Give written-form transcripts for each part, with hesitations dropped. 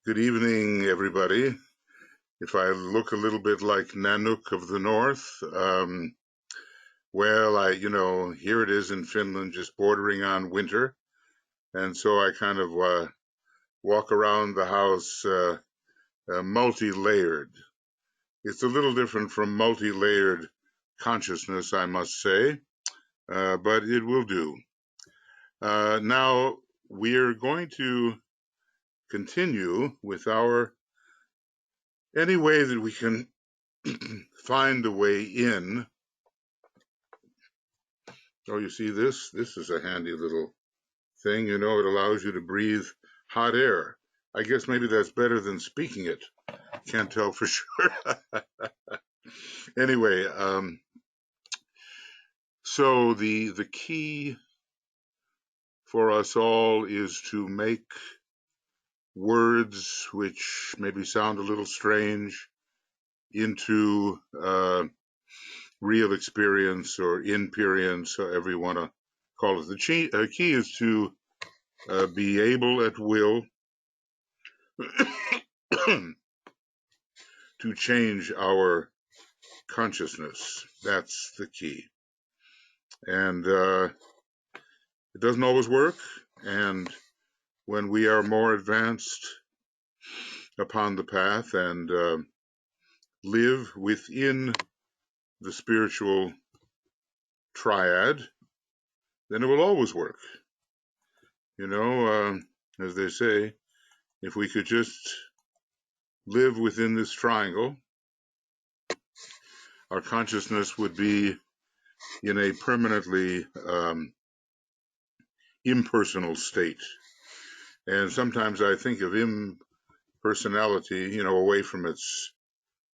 Good evening, everybody. If I look a little bit like Nanook of the North, well, here it is in Finland, just bordering on winter. And so I kind of walk around the house multi-layered. It's a little different from multi-layered consciousness, I must say, but it will do. Now, we're going to continue with any way that we can find a way in. Oh, you see this? This is a handy little thing. It allows you to breathe hot air. I guess maybe that's better than speaking it. Can't tell for sure. Anyway, so the key for us all is to make words which maybe sound a little strange into real experience or inperience, however you want to call it. The key is to be able at will to change our consciousness. That's the key. And it doesn't always work. And when we are more advanced upon the path and live within the spiritual triad, then it will always work. As they say, if we could just live within this triangle, our consciousness would be in a permanently impersonal state. And sometimes I think of impersonality, away from its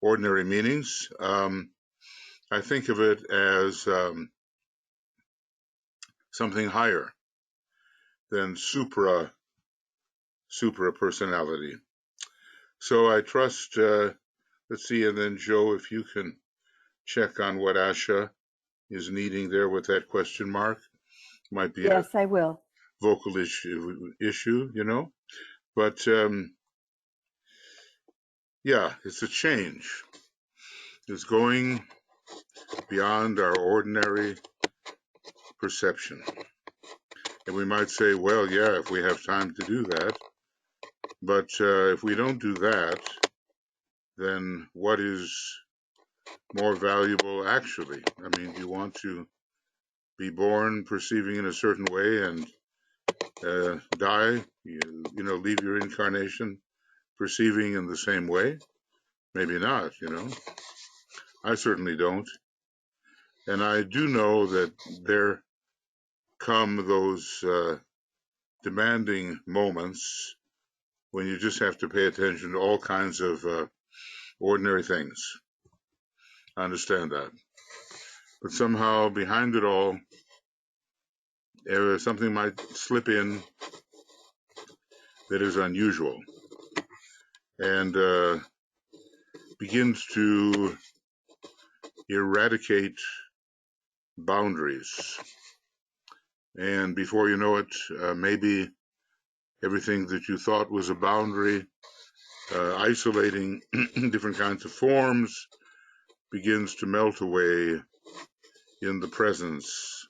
ordinary meanings. I think of it as something higher than supra personality. So I trust, let's see, and then Joe, if you can check on what Asha is needing there with that question mark. Might be yes, I will. Vocal issue, but yeah, it's a change. It's going beyond our ordinary perception. And we might say, well, yeah, if we have time to do that. But if we don't do that, then what is more valuable actually? I mean, you want to be born perceiving in a certain way and die, leave your incarnation perceiving in the same way? Maybe not, I certainly don't. And I do know that there come those demanding moments when you just have to pay attention to all kinds of ordinary things. I understand that. But somehow behind it all, something might slip in that is unusual and begins to eradicate boundaries. And before you know it, maybe everything that you thought was a boundary, isolating different kinds of forms, begins to melt away in the presence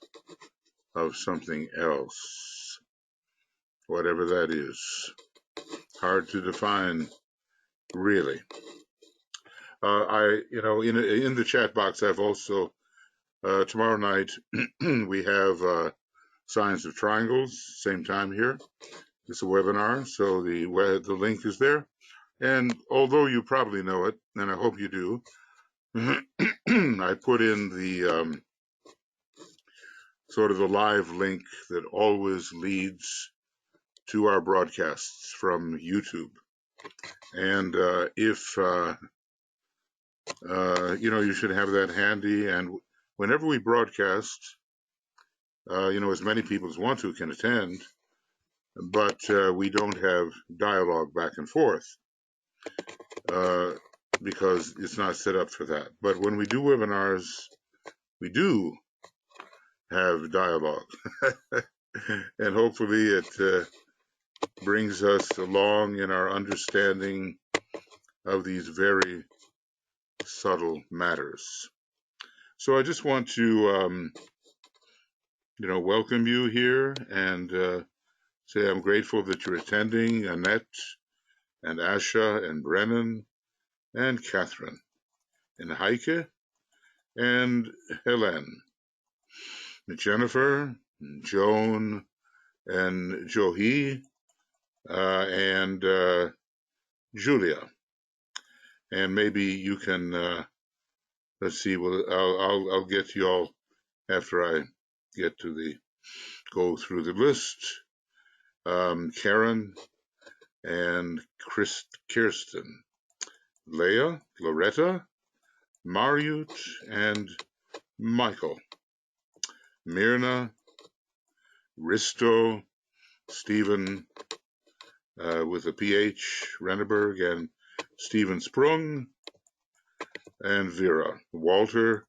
of something else, whatever that is. Hard to define, really. In the chat box, I've also, tomorrow night, we have Science of Triangles, same time here. It's a webinar, so the link is there. And although you probably know it, and I hope you do, I put in the sort of the live link that always leads to our broadcasts from YouTube. And if you should have that handy. And whenever we broadcast, as many people as want to can attend, but we don't have dialogue back and forth because it's not set up for that. But when we do webinars, we do have dialogue. And hopefully it brings us along in our understanding of these very subtle matters. So I just want to, welcome you here and say I'm grateful that you're attending, Annette and Asha and Brennan and Catherine and Heike and Helen, Jennifer, Joan, and Johi, and Julia. And maybe you can, let's see, well, I'll get to you all after I get to go through the list. Karen and Kirsten, Leah, Loretta, Mariut, and Michael, Myrna, Risto, Stephen with a PH, Renneberg, and Stephen Sprung, and Vera, Walter,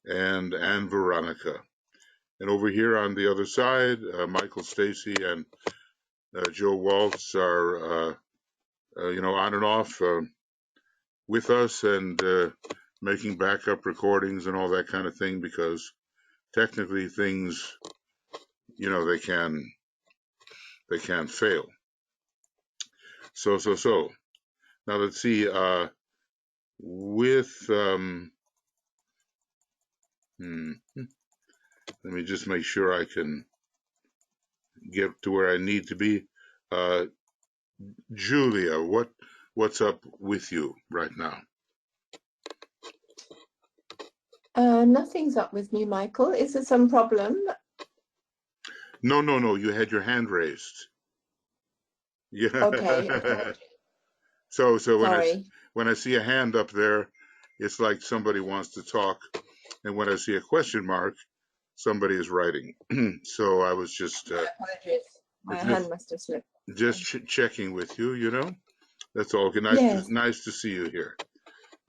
and Anne Veronica. And over here on the other side, Michael Stacy and Joe Waltz are, on and off with us and making backup recordings and all that kind of thing, because technically things, they can fail. So. Now let's see, with, let me just make sure I can get to where I need to be. Julia, what's up with you right now? Nothing's up with me, Michael. Is there some problem? No. You had your hand raised. Yeah. Okay. So Sorry. when I see a hand up there, it's like somebody wants to talk, and when I see a question mark, somebody is writing. So I was just apologies. My hand must have slipped. Just checking with you. That's all. Yes. Nice to see you here.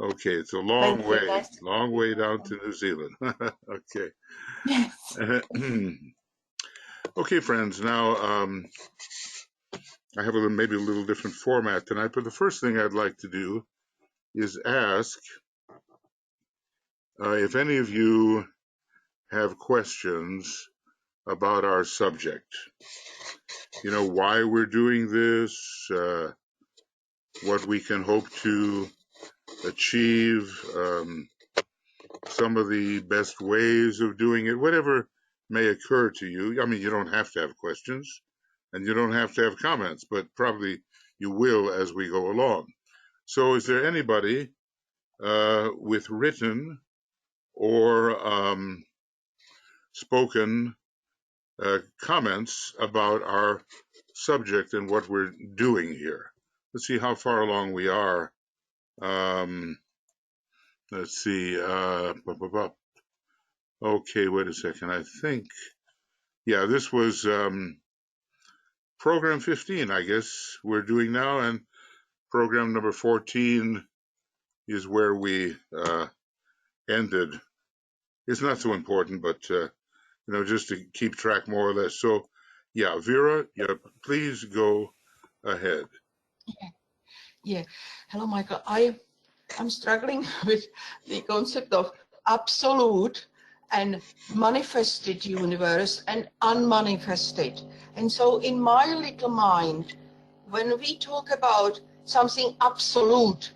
Okay, it's a long way, long way down to New Zealand. Okay. Yes. Okay, friends. Now, I have maybe a little different format tonight, but the first thing I'd like to do is ask if any of you have questions about our subject. Why we're doing this, what we can hope to achieve, some of the best ways of doing it, whatever may occur to you. I mean, you don't have to have questions and you don't have to have comments, but probably you will as we go along. So is there anybody with written or spoken comments about our subject and what we're doing here? Let's see how far along we are. Let's see. Okay, wait a second. I think, yeah, this was program 15, I guess we're doing now, and program number 14 is where we ended. It's not so important, but just to keep track more or less. So, yeah, Vera, please go ahead. Yeah. Hello, Michael. I'm struggling with the concept of absolute and manifested universe and unmanifested. And so in my little mind, when we talk about something absolute,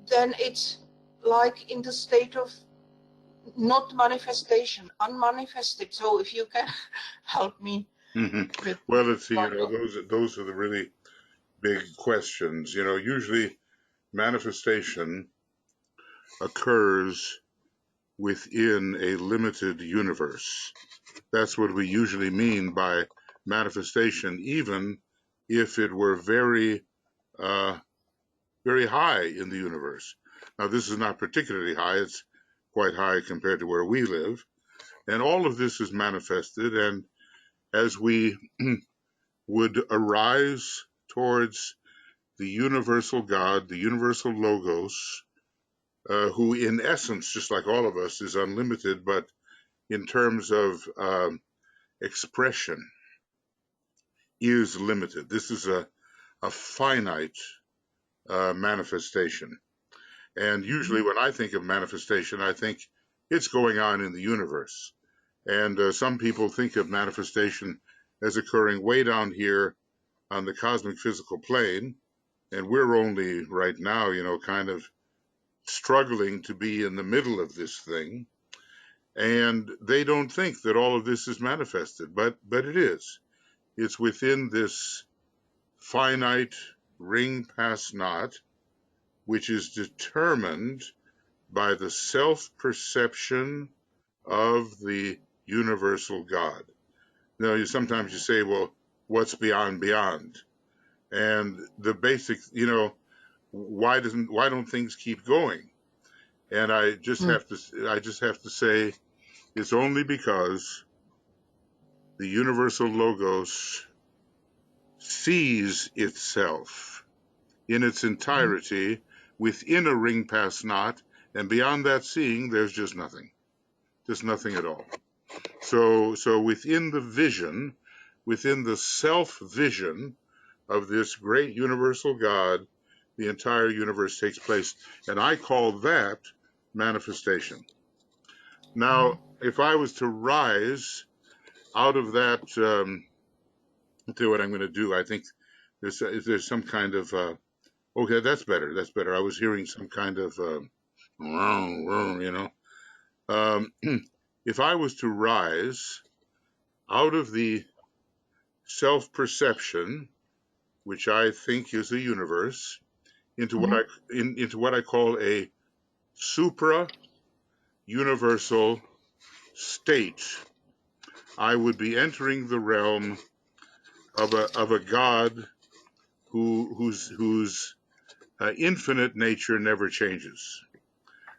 then it's like in the state of not manifestation, unmanifested. So if you can help me. With well, let's see, those are the really big questions. Usually manifestation occurs within a limited universe. That's what we usually mean by manifestation, even if it were very, very high in the universe. Now, this is not particularly high. It's quite high compared to where we live. And all of this is manifested. And as we would arise towards the universal God, the universal Logos, who in essence, just like all of us, is unlimited, but in terms of expression, is limited. This is a finite manifestation. And usually when I think of manifestation, I think it's going on in the universe. And some people think of manifestation as occurring way down here on the cosmic physical plane. And we're only right now, kind of struggling to be in the middle of this thing. And they don't think that all of this is manifested, but it is. It's within this finite ring pass knot, which is determined by the self-perception of the universal God. Now, sometimes you say, well, what's beyond? And the basic, why don't things keep going? And I just have to say, it's only because the universal logos sees itself in its entirety within a ring pass knot, and beyond that seeing, there's just nothing at all. So within the vision, within the self-vision of this great universal God, the entire universe takes place, and I call that manifestation. Now, if I was to rise out of that, I'll tell you what I'm going to do. I think there's some kind of, okay, that's better. I was hearing some kind of, if I was to rise out of the self-perception, which I think is a universe, into what I call a supra-universal state, I would be entering the realm of a God whose infinite nature never changes.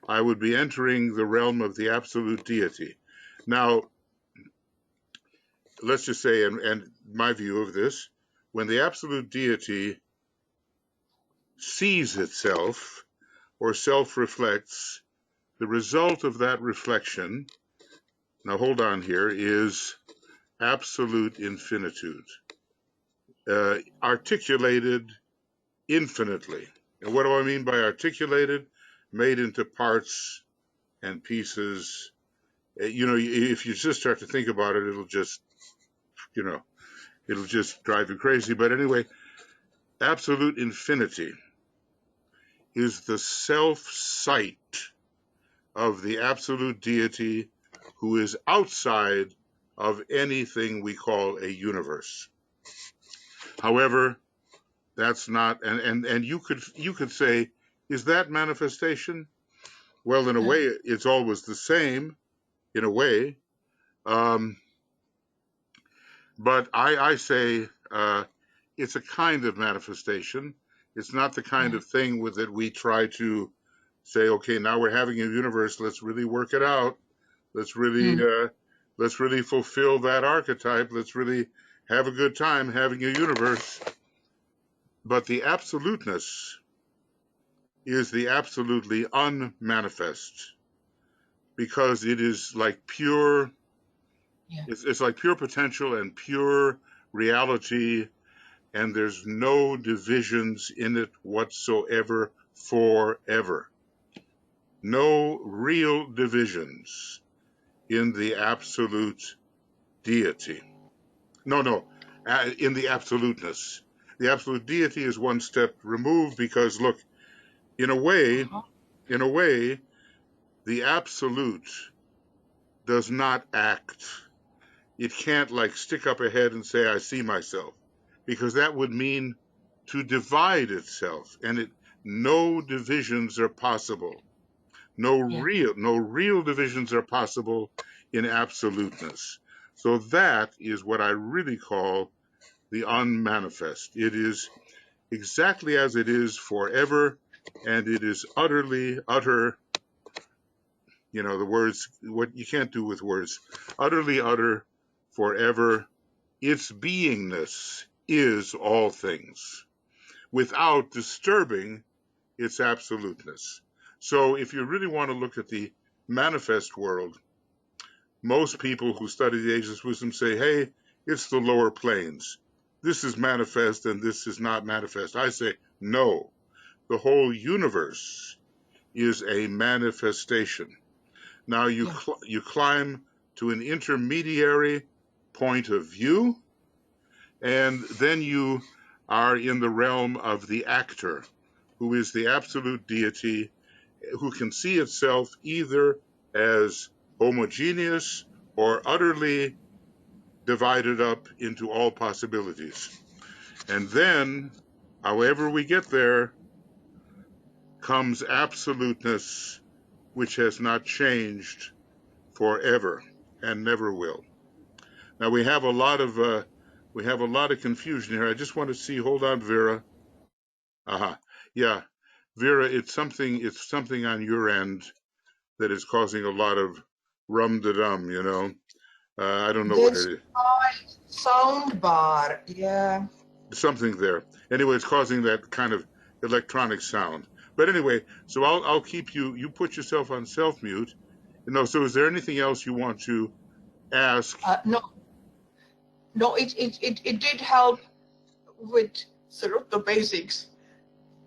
I would be entering the realm of the absolute deity. Now, let's just say, and my view of this, when the absolute deity sees itself or self-reflects, the result of that reflection, now hold on here, is absolute infinitude, articulated infinitely. And what do I mean by articulated? Made into parts and pieces. If you just start to think about it, it'll just drive you crazy. But anyway, absolute infinity is the self-sight of the absolute deity who is outside of anything we call a universe. However, that's not, and you could say, is that manifestation? Well, in a way, it's always the same, in a way. But I say it's a kind of manifestation. It's not the kind of thing with that we try to say, okay, now we're having a universe. Let's really work it out. Let's really fulfill that archetype. Let's really have a good time having a universe. But the absoluteness is the absolutely unmanifest, because it is like pure, it's like pure potential and pure reality, and there's no divisions in it whatsoever forever. No real divisions in the absolute deity. No, in the absoluteness. The absolute deity is one step removed, because look, in a way, the absolute does not act. It can't like stick up a head and say, I see myself, because that would mean to divide itself, and no divisions are possible. No real divisions are possible in absoluteness. So that is what I really call the unmanifest. It is exactly as it is forever, and it is utterly utter. The words, what you can't do with words, utterly utter, forever. Its beingness is all things, without disturbing its absoluteness. So if you really want to look at the manifest world, most people who study the ageless wisdom say, hey, it's the lower planes. this is manifest and this is not manifest. I say, no, the whole universe is a manifestation. Now you climb to an intermediary point of view, and then you are in the realm of the actor, who is the absolute deity, who can see itself either as homogeneous or utterly divided up into all possibilities. And then, however we get there, comes absoluteness, which has not changed forever and never will. Now we have a lot of confusion here. I just want to see. Hold on, Vera. Yeah, Vera. It's something on your end that is causing a lot of rum-de-dum. You know, I don't know what it is. My sound bar. Yeah. Something there. Anyway, it's causing that kind of electronic sound. But anyway, so I'll keep you. You put yourself on self-mute. So is there anything else you want to ask? No, it did help with sort of the basics.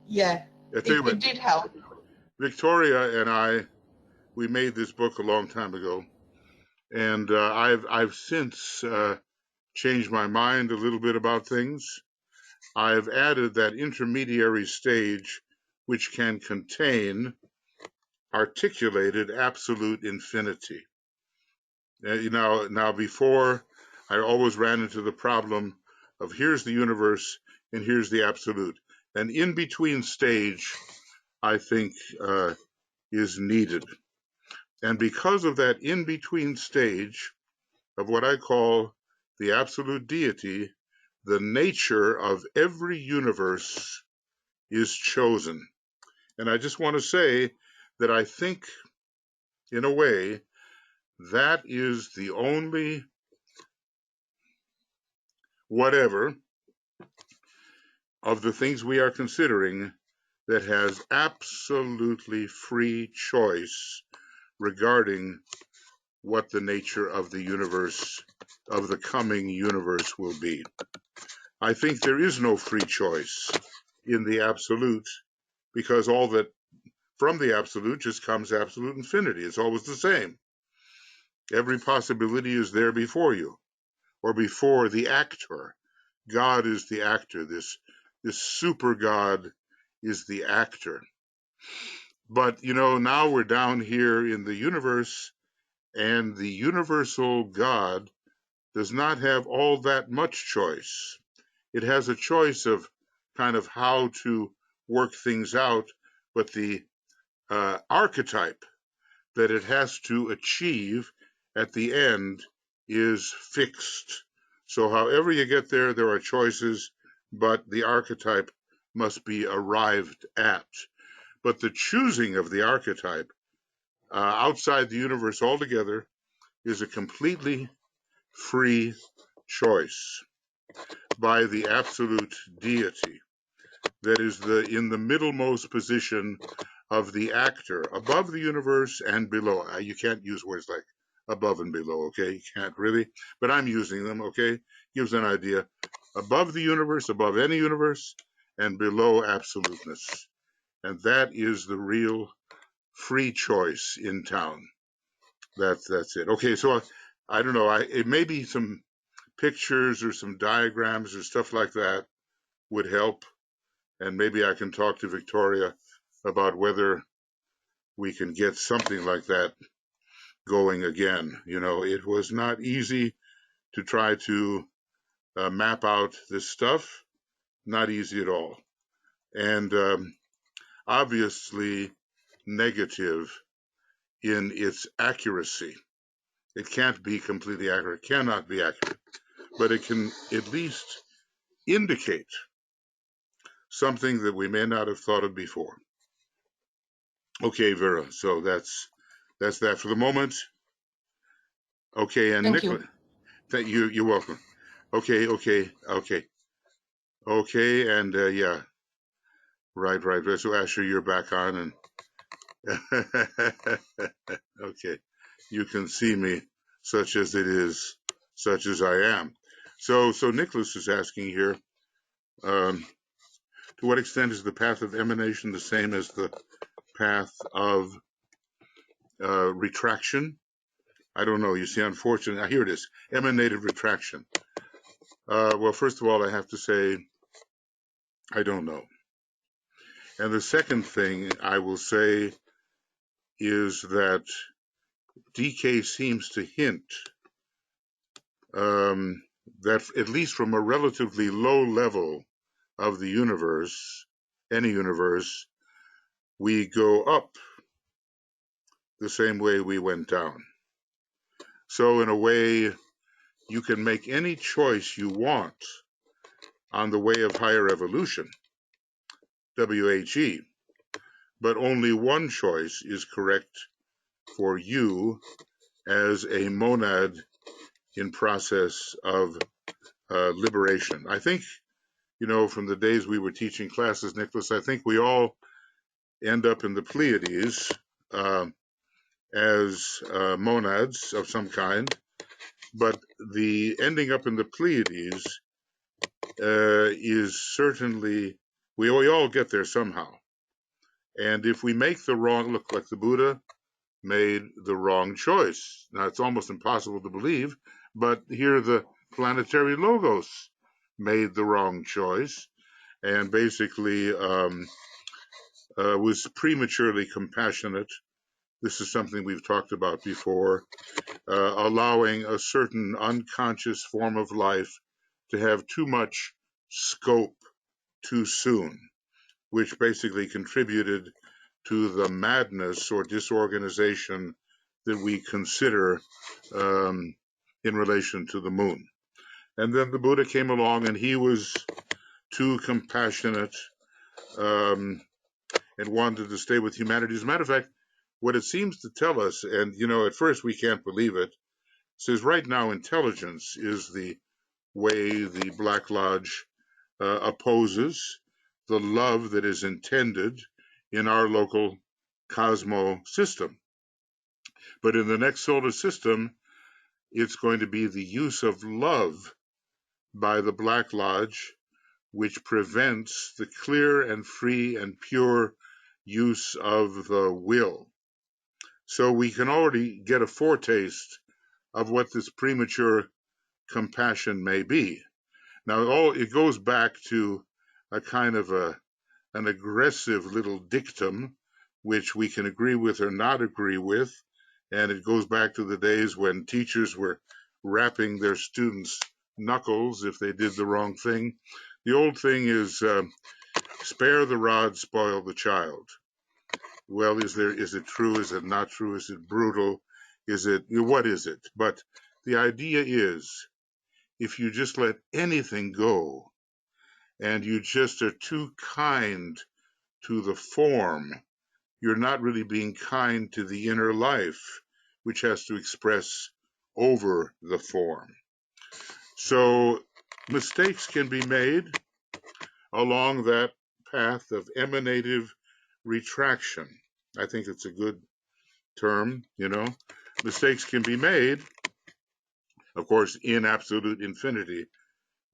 Yeah, it did help. Victoria and I, we made this book a long time ago, and I've since changed my mind a little bit about things. I've added that intermediary stage, which can contain articulated absolute infinity. Now before, I always ran into the problem of here's the universe and here's the absolute. An in-between stage, I think, is needed. And because of that in-between stage of what I call the absolute deity, the nature of every universe is chosen. And I just want to say that I think, in a way, that is the only whatever of the things we are considering that has absolutely free choice regarding what the nature of the universe, of the coming universe, will be. I think there is no free choice in the absolute, because all that from the absolute just comes absolute infinity. It's always the same. Every possibility is there before you, or before the actor. God is the actor. This super God is the actor. But, now we're down here in the universe, and the universal God does not have all that much choice. It has a choice of kind of how to work things out, but the archetype that it has to achieve at the end is fixed. So however you get there, there are choices, but the archetype must be arrived at. But the choosing of the archetype outside the universe altogether is a completely free choice by the absolute deity that is in the middlemost position of the actor, above the universe and below. You can't use words like above and below, okay? You can't really, but I'm using them, okay? Gives an idea. Above the universe, above any universe, and below absoluteness. And that is the real free choice in town. That's it. Okay, so I don't know. It may be some pictures or some diagrams or stuff like that would help. And maybe I can talk to Victoria about whether we can get something like that going again. It was not easy to try to map out this stuff. Not easy at all. And obviously negative in its accuracy. It can't be completely accurate, cannot be accurate, but it can at least indicate something that we may not have thought of before. Okay, Vera, so that's that for the moment. Okay, and Nicola, thank you. You're welcome. Okay, and yeah, right. So Asher, you're back on, and okay, you can see me such as it is, such as I am. So Nicholas is asking here, to what extent is the path of emanation the same as the path of retraction? I don't know. You see, unfortunately, here it is, emanated retraction. Well, first of all, I have to say, I don't know. And the second thing I will say is that DK seems to hint that at least from a relatively low level of the universe, any universe, we go up the same way we went down. So in a way, you can make any choice you want on the way of higher evolution, WHE, but only one choice is correct for you as a monad in process of liberation. I think, you know, from the days we were teaching classes, Nicholas, I think we all end up in the Pleiades as monads of some kind, but the ending up in the Pleiades is certainly, we all get there somehow. And if we make the wrong, look, like the Buddha made the wrong choice. Now, it's almost impossible to believe, but here the planetary logos made the wrong choice and basically was prematurely compassionate. This is something we've talked about before, allowing a certain unconscious form of life to have too much scope too soon, which basically contributed to the madness or disorganization that we consider in relation to the moon. And then the Buddha came along and he was too compassionate and wanted to stay with humanity. As a matter of fact, what it seems to tell us, and you know, at first we can't believe it, says right now intelligence is the way the Black Lodge opposes the love that is intended in our local cosmo system. But in the next solar system, it's going to be the use of love by the Black Lodge, which prevents the clear and free and pure use of the will. So we can already get a foretaste of what this premature compassion may be. Now, it goes back to a kind of an aggressive little dictum, which we can agree with or not agree with, and it goes back to the days when teachers were rapping their students' knuckles if they did the wrong thing. The old thing is, spare the rod, spoil the child. Well, is it true? Is it not true? Is it brutal? What is it? But the idea is, if you just let anything go and you just are too kind to the form, you're not really being kind to the inner life, which has to express over the form. So mistakes can be made along that path of emanative retraction. I think it's a good term, you know. Mistakes can be made, of course, in absolute infinity.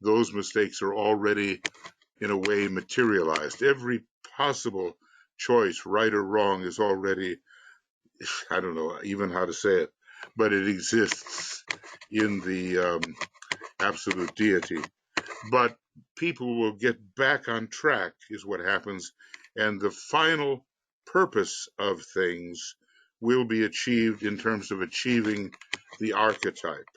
Those mistakes are already, in a way, materialized. Every possible choice, right or wrong, is already, I don't know even how to say it, but it exists in the absolute deity. But people will get back on track, is what happens, and the final purpose of things will be achieved in terms of achieving the archetype.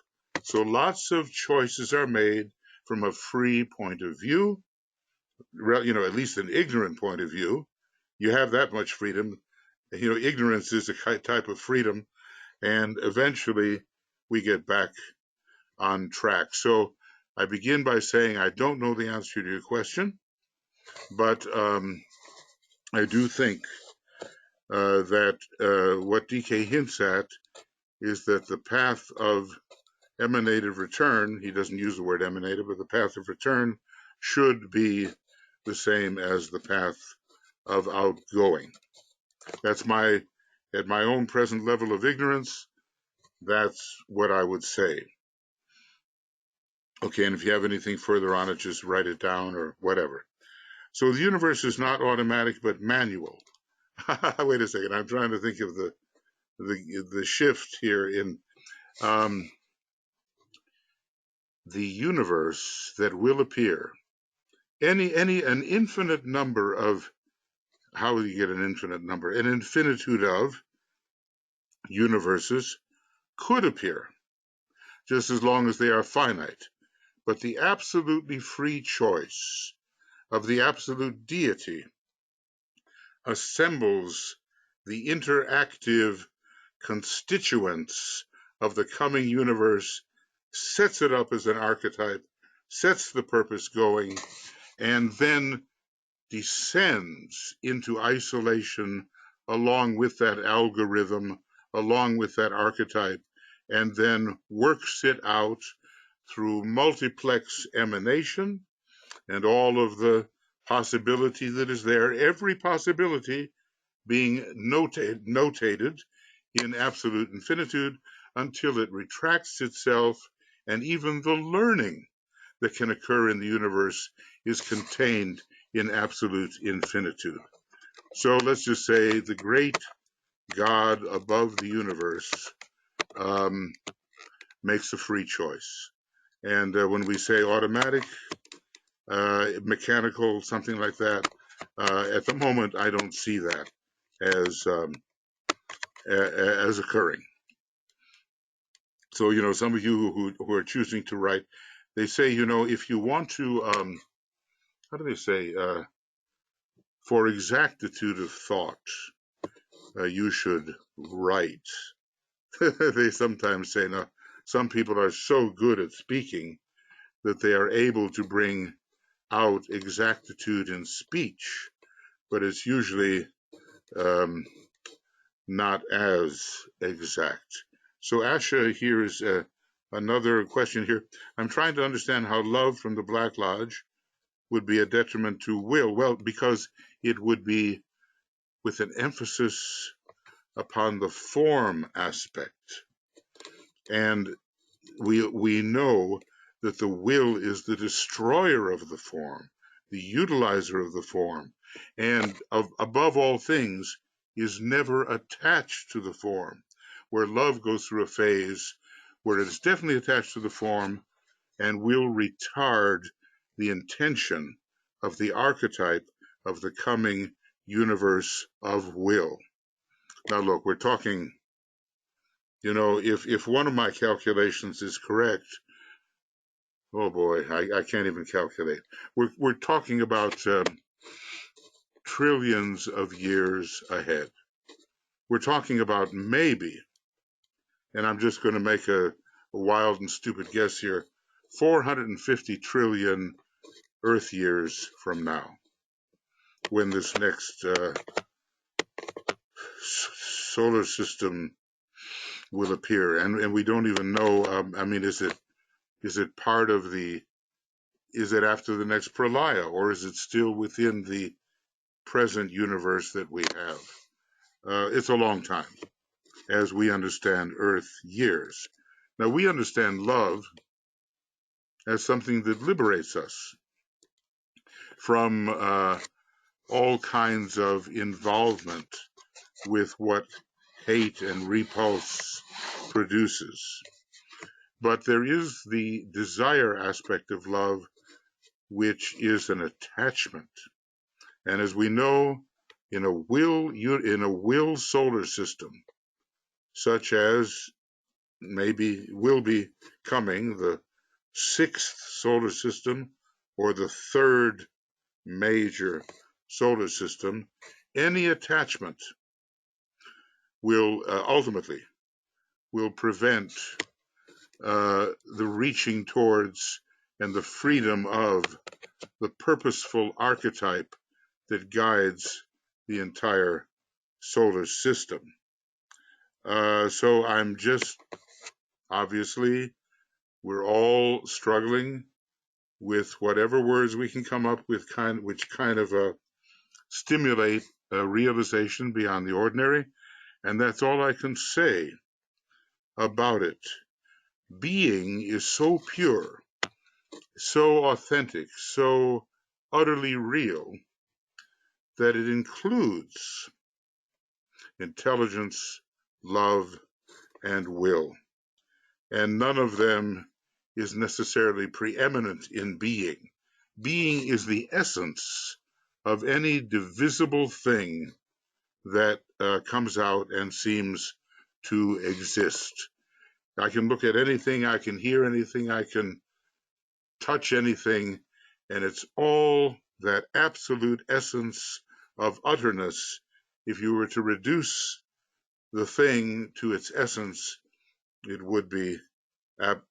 So lots of choices are made from a free point of view, you know, at least an ignorant point of view. You have that much freedom. You know, ignorance is a type of freedom, and eventually we get back on track. So I begin by saying I don't know the answer to your question, but I do think that what DK hints at is that the path of emanative return, he doesn't use the word emanative, but the path of return should be the same as the path of outgoing. That's at my own present level of ignorance, that's what I would say. Okay, and if you have anything further on it, just write it down or whatever. So the universe is not automatic, but manual. Wait a second, I'm trying to think of the shift here in the universe that will appear. An infinite number of, how do you get an infinite number? An infinitude of universes could appear, just as long as they are finite. But the absolutely free choice of the absolute deity assembles the interactive constituents of the coming universe, sets it up as an archetype, sets the purpose going, and then descends into isolation along with that algorithm, along with that archetype, and then works it out through multiplex emanation and all of the possibility that is there, every possibility being notated in absolute infinitude until it retracts itself, and even the learning that can occur in the universe is contained in absolute infinitude. So let's just say the great God above the universe makes a free choice. And when we say automatic, mechanical, something like that, at the moment I don't see that as occurring. So, some of you who are choosing to write, they say, if you want to, how do they say, for exactitude of thought, you should write. They sometimes say, now, some people are so good at speaking that they are able to bring out exactitude in speech, but it's usually not as exact. So Asha, here is another question here. I'm trying to understand how love from the Black Lodge would be a detriment to will. Well, because it would be with an emphasis upon the form aspect. And we know that the will is the destroyer of the form, the utilizer of the form, and above all things is never attached to the form, where love goes through a phase where it is definitely attached to the form and will retard the intention of the archetype of the coming universe of will. Now look, we're talking, if one of my calculations is correct, oh boy, I can't even calculate. We're talking about trillions of years ahead. We're talking about maybe, and I'm just going to make a wild and stupid guess here, 450 trillion Earth years from now, when this next solar system will appear, and we don't even know. Is it part of is it after the next pralaya, or is it still within the present universe that we have? It's a long time, as we understand Earth years. Now, we understand love as something that liberates us from all kinds of involvement with what hate and repulse produces. But there is the desire aspect of love, which is an attachment. And as we know, in a will solar system, such as maybe will be coming, the 6th solar system or the 3rd major solar system, any attachment will ultimately prevent the reaching towards and the freedom of the purposeful archetype that guides the entire solar system. So I'm just, obviously, we're all struggling with whatever words we can come up with, which kind of stimulate a realization beyond the ordinary, and that's all I can say about it. Being is so pure so authentic, so utterly real, that it includes intelligence, love, and will. And none of them is necessarily preeminent in being. Being is the essence of any divisible thing that comes out and seems to exist. I can look at anything, I can hear anything, I can touch anything, and it's all that absolute essence of utterness. If you were to reduce the thing to its essence, it would be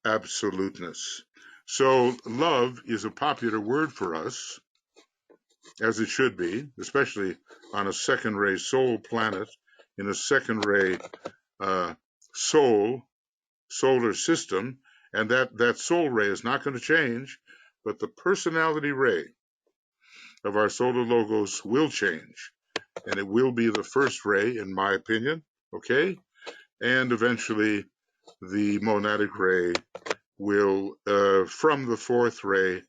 absoluteness. So love is a popular word for us, as it should be, especially on a second-ray soul planet, in a second-ray solar system, and that soul ray is not going to change, but the personality ray of our solar logos will change, and it will be the first ray, in my opinion, okay? And eventually the monadic ray will, from the fourth ray,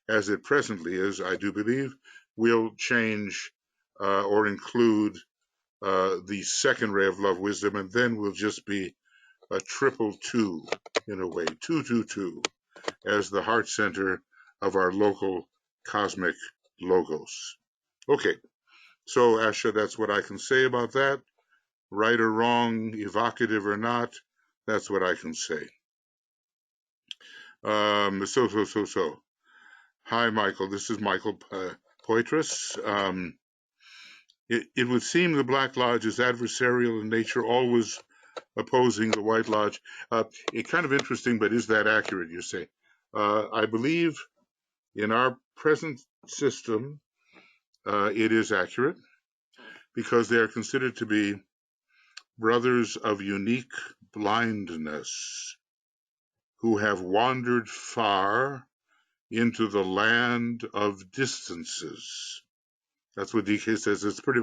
as it presently is, I do believe, will change or include the second ray of love wisdom, and then will just be a triple two, in a way, 222, as the heart center of our local cosmic logos. Okay, so Asha, that's what I can say about that. Right or wrong, evocative or not, that's what I can say. So. Hi, Michael. This is Michael Poitras. It would seem the Black Lodge is adversarial in nature, always opposing the White Lodge. It's kind of interesting, but is that accurate, you say? I believe in our present system, it is accurate because they are considered to be brothers of unique blindness who have wandered far into the land of distances. That's what DK says. It's pretty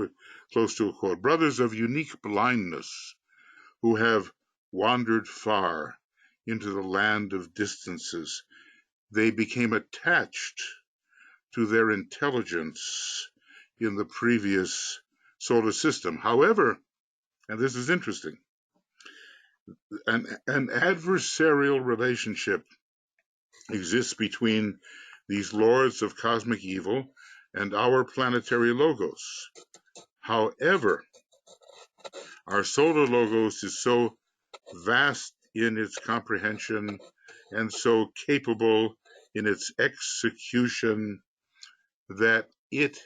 close to a quote. Brothers of unique blindness who have wandered far into the land of distances. They became attached to their intelligence in the previous solar system. However, and this is interesting, an adversarial relationship exists between these lords of cosmic evil and our planetary logos. However, our solar logos is so vast in its comprehension and so capable in its execution that its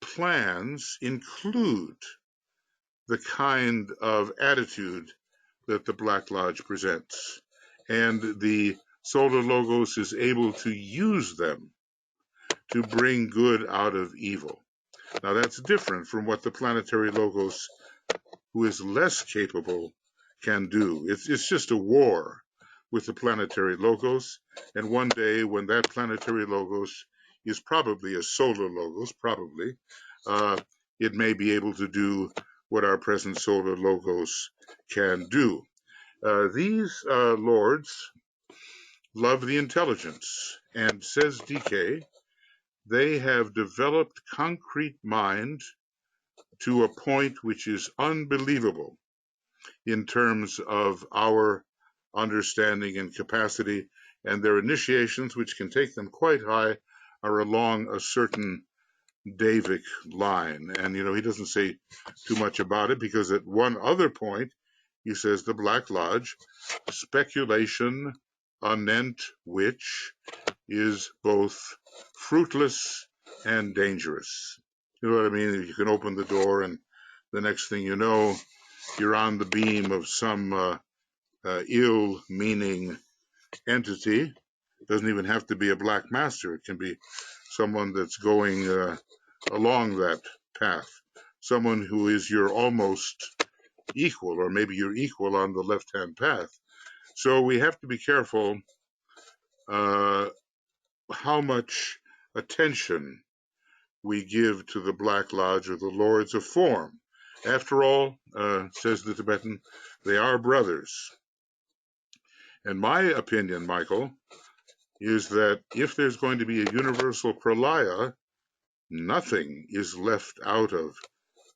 plans include the kind of attitude that the Black Lodge presents. And the solar logos is able to use them to bring good out of evil. Now that's different from what the planetary logos, who is less capable, can do. It's just a war with the planetary logos, and one day when that planetary logos is probably a solar logos, it may be able to do what our present solar logos can do. These lords love the intelligence, and says DK, they have developed concrete mind to a point which is unbelievable in terms of our understanding and capacity, and their initiations, which can take them quite high, are along a certain Davic line. And, he doesn't say too much about it, because at one other point, he says the Black Lodge, speculation anent which is both fruitless and dangerous. You know what I mean? You can open the door and the next thing you know, you're on the beam of some ill-meaning entity. It doesn't even have to be a black master. It can be someone that's going along that path, someone who is your almost equal, or maybe you're equal on the left-hand path. So we have to be careful how much attention we give to the Black Lodge or the Lords of Form. After all, says the Tibetan, they are brothers. In my opinion, Michael, is that if there's going to be a universal pralaya, nothing is left out of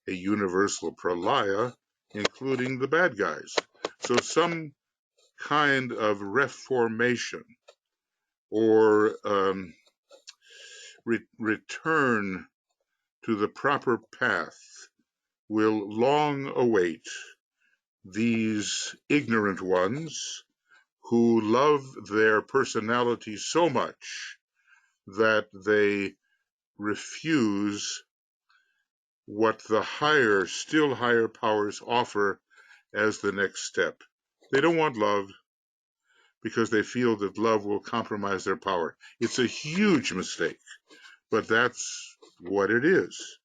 a universal pralaya, including the bad guys. So some kind of reformation or return to the proper path will long await these ignorant ones who love their personality so much that they refuse what the higher, still higher powers offer as the next step. They don't want love because they feel that love will compromise their power. It's a huge mistake, but that's what it is.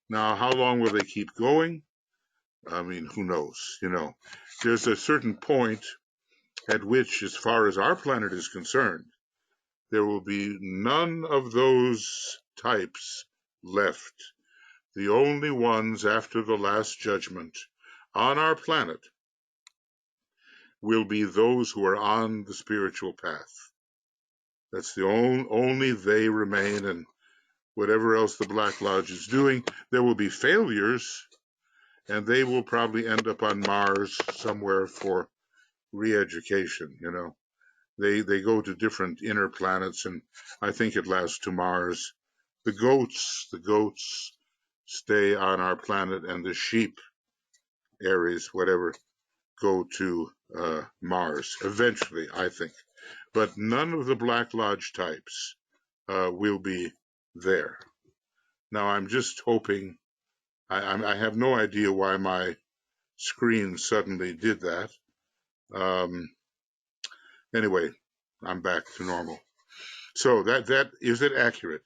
Now, how long will they keep going? I mean, who knows? You know, there's a certain point at which, as far as our planet is concerned, there will be none of those types left. The only ones after the last judgment on our planet will be those who are on the spiritual path. That's the only they remain, and whatever else the Black Lodge is doing, there will be failures, and they will probably end up on Mars somewhere for re-education, you know. They go to different inner planets, and I think it lasts to Mars. The goats stay on our planet, and the sheep, Aries, whatever, go to Mars eventually, I think. But none of the Black Lodge types will be there. Now, I'm just hoping, I have no idea why my screen suddenly did that. Anyway, I'm back to normal. So that is it accurate?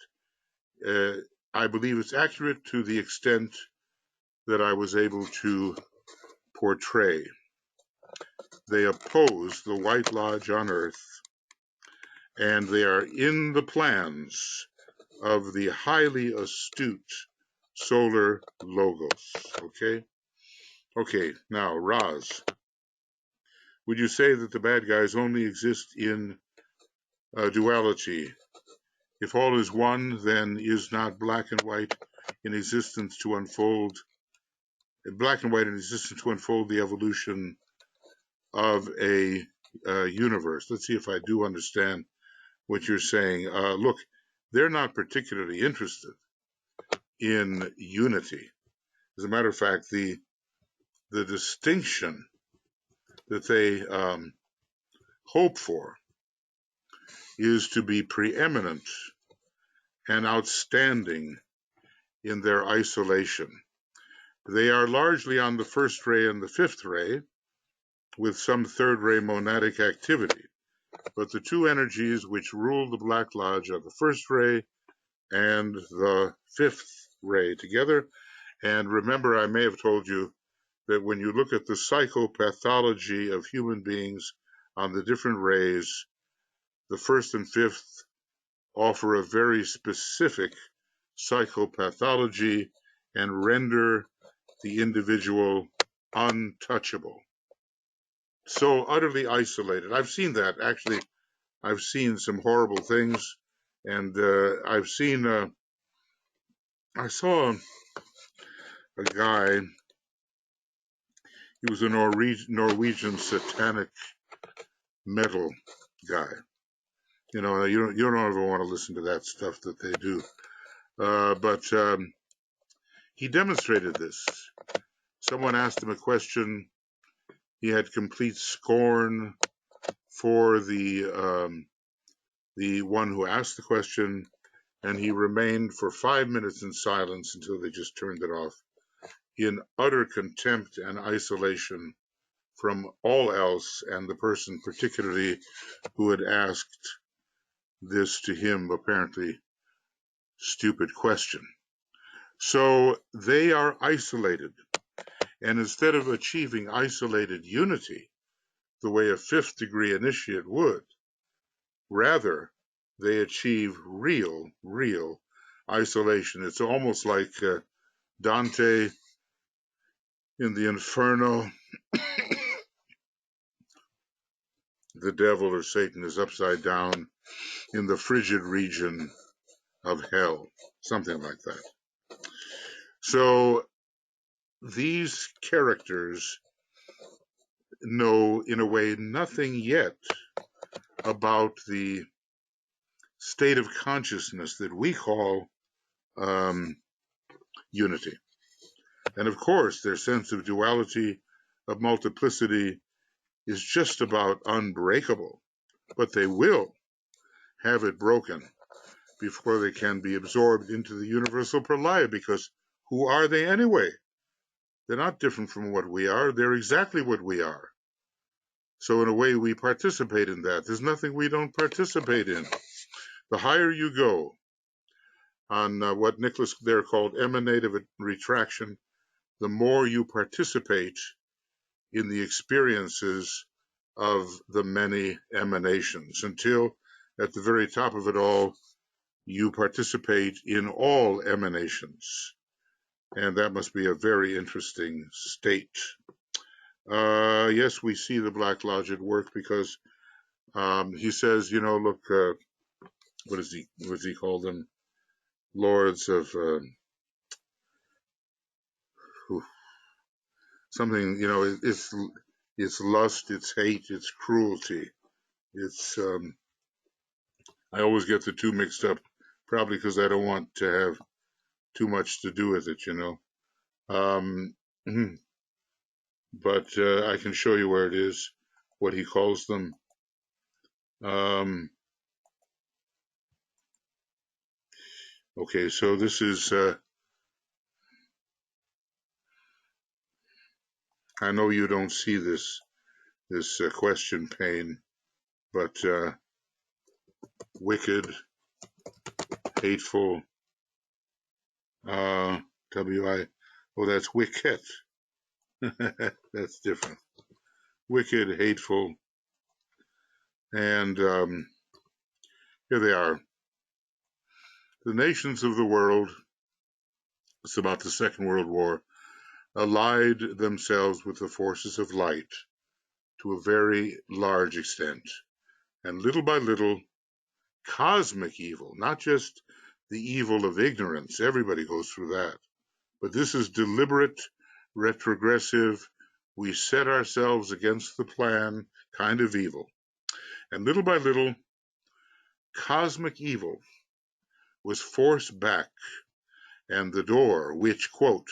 I believe it's accurate to the extent that I was able to portray. They oppose the White Lodge on Earth, and they are in the plans of the highly astute solar logos. Okay, now, Raz, would you say that the bad guys only exist in duality? If all is one, then is not black and white in existence to unfold, the evolution of a universe? Let's see if I do understand what you're saying. Look, they're not particularly interested in unity. As a matter of fact, the distinction that they hope for is to be preeminent and outstanding in their isolation. They are largely on the first ray and the fifth ray, with some third ray monadic activity. But the two energies which rule the Black Lodge are the first ray and the fifth ray together. And remember, I may have told you that when you look at the psychopathology of human beings on the different rays, the first and fifth offer a very specific psychopathology and render the individual untouchable. So utterly isolated. I've seen that. Actually, I've seen some horrible things, and I saw a guy. He was a Norwegian satanic metal guy. You know, you don't ever want to listen to that stuff that they do. But he demonstrated this. Someone asked him a question. He had complete scorn for the one who asked the question, and he remained for 5 minutes in silence until they just turned it off, in utter contempt and isolation from all else, and the person particularly who had asked this to him apparently stupid question. So they are isolated, and instead of achieving isolated unity the way a fifth degree initiate would, rather they achieve real isolation. It's almost like Dante in the Inferno the devil or Satan is upside down in the frigid region of hell, something like that. So these characters know, in a way, nothing yet about the state of consciousness that we call unity. And of course, their sense of duality, of multiplicity, is just about unbreakable. But they will have it broken before they can be absorbed into the universal pralaya, because who are they anyway? They're not different from what we are. They're exactly what we are. So in a way, we participate in that. There's nothing we don't participate in. The higher you go on what Nicholas there called emanative retraction, the more you participate in the experiences of the many emanations, until at the very top of it all, you participate in all emanations. And that must be a very interesting state. Yes, we see the Black Lodge at work, because he says, you know, look, what does he call them? Lords of something, you know, it's lust, it's hate, it's cruelty. It's I always get the two mixed up, probably because I don't want to have too much to do with it, you know. But I can show you where it is, what he calls them. Okay, so this is, I know you don't see this question pane, but wicked, hateful, W-I, oh, that's wicked. That's different. Wicked, hateful, and here they are. The nations of the world, it's about the Second World War, allied themselves with the forces of light to a very large extent. And little by little, cosmic evil, not just the evil of ignorance, everybody goes through that, but this is deliberate, retrogressive, we set ourselves against the plan kind of evil. And little by little, cosmic evil was forced back, and the door, which, quote,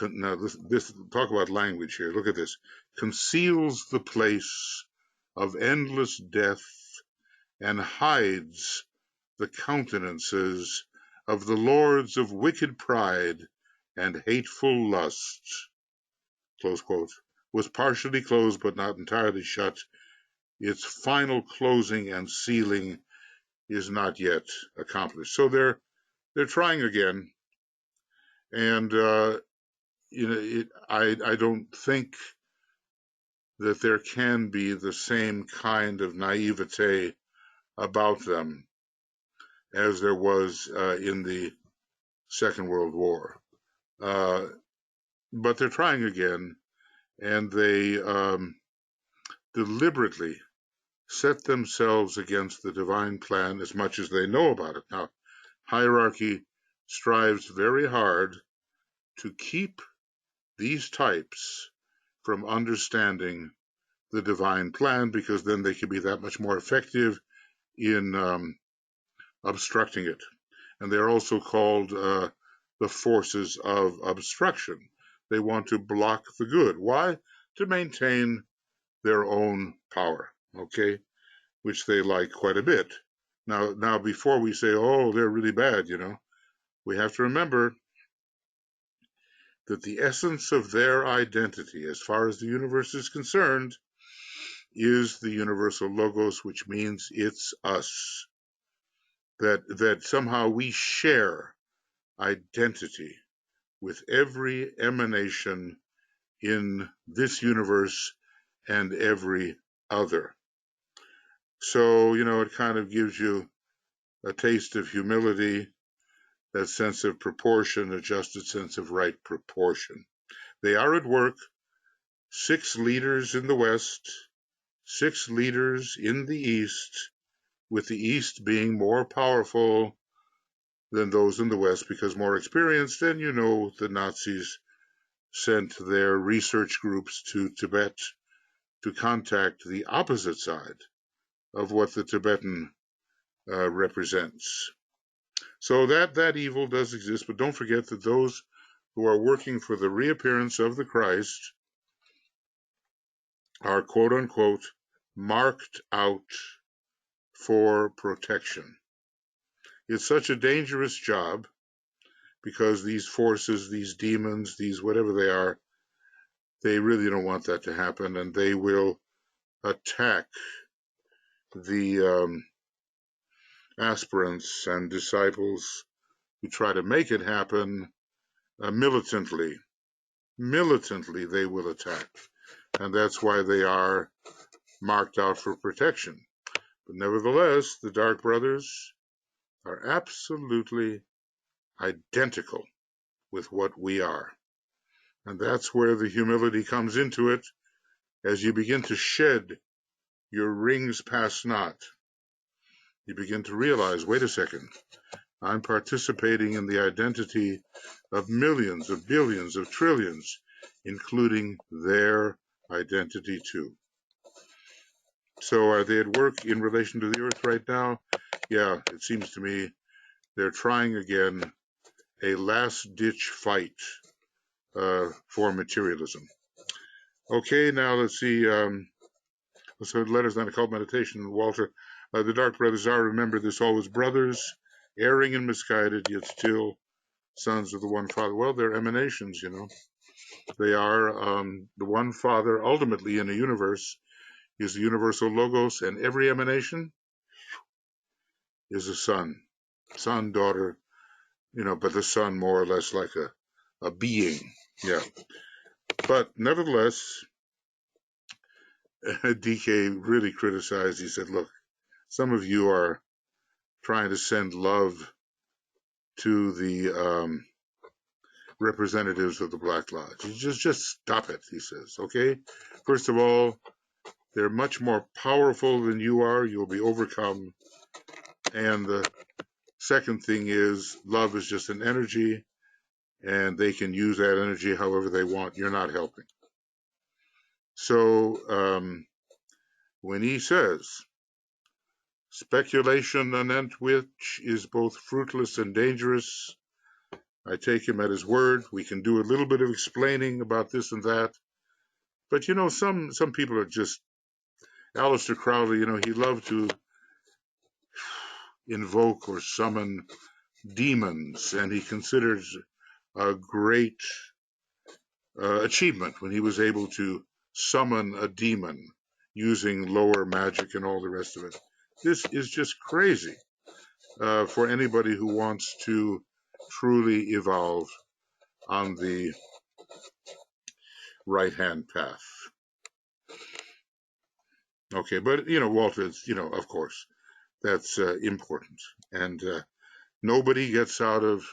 now this talk about language here, look at this, conceals the place of endless death and hides the countenances of the lords of wicked pride and hateful lust, close quote, was partially closed but not entirely shut. Its final closing and sealing is not yet accomplished. So they're trying again, and you know, I don't think that there can be the same kind of naivete about them as there was in the Second World War. But they're trying again, and they deliberately set themselves against the divine plan as much as they know about it. Now, hierarchy strives very hard to keep these types from understanding the divine plan, because then they can be that much more effective in obstructing it. And they're also called the forces of obstruction. They want to block the good. Why? To maintain their own power, okay, which they like quite a bit. Now, before we say, oh, they're really bad, you know, we have to remember that the essence of their identity, as far as the universe is concerned, is the universal logos, which means it's us. That somehow we share identity with every emanation in this universe and every other. So, you know, it kind of gives you a taste of humility, that sense of proportion, adjusted sense of right proportion. They are at work, 6 leaders in the West, 6 leaders in the East, with the East being more powerful than those in the West because more experienced. And you know, the Nazis sent their research groups to Tibet to contact the opposite side of what the Tibetan represents. So that evil does exist, but don't forget that those who are working for the reappearance of the Christ are quote unquote marked out for protection. It's such a dangerous job because these forces, these demons, these whatever they are, they really don't want that to happen, and they will attack the aspirants and disciples who try to make it happen militantly. Militantly, they will attack, and that's why they are marked out for protection. But nevertheless, the Dark Brothers are absolutely identical with what we are. And that's where the humility comes into it. As you begin to shed your rings pass not, you begin to realize, wait a second, I'm participating in the identity of millions, of billions, of trillions, including their identity too. So are they at work in relation to the earth right now? Yeah, it seems to me they're trying again a last-ditch fight for materialism. Okay, now let's see. So letters on occult meditation, Walter. The Dark Brothers are, remember this, always brothers, erring and misguided, yet still sons of the one Father. Well, they're emanations, you know. They are the one Father. Ultimately, in a universe, is the universal logos, and every emanation is a son, daughter, you know, but the son more or less like a being, yeah. But nevertheless, DK really criticized. He said, look, some of you are trying to send love to the representatives of the Black Lodge. Just stop it, he says, okay? First of all, they're much more powerful than you are. You'll be overcome. And the second thing is, love is just an energy, and they can use that energy however they want. You're not helping. So when he says, speculation anent which is both fruitless and dangerous, I take him at his word. We can do a little bit of explaining about this and that. But, you know, some people are just, Aleister Crowley, you know, he loved to invoke or summon demons, and he considers a great achievement when he was able to summon a demon using lower magic and all the rest of it. This is just crazy for anybody who wants to truly evolve on the right-hand path. Okay, but, you know, Walter, you know, of course, that's important. And nobody gets out of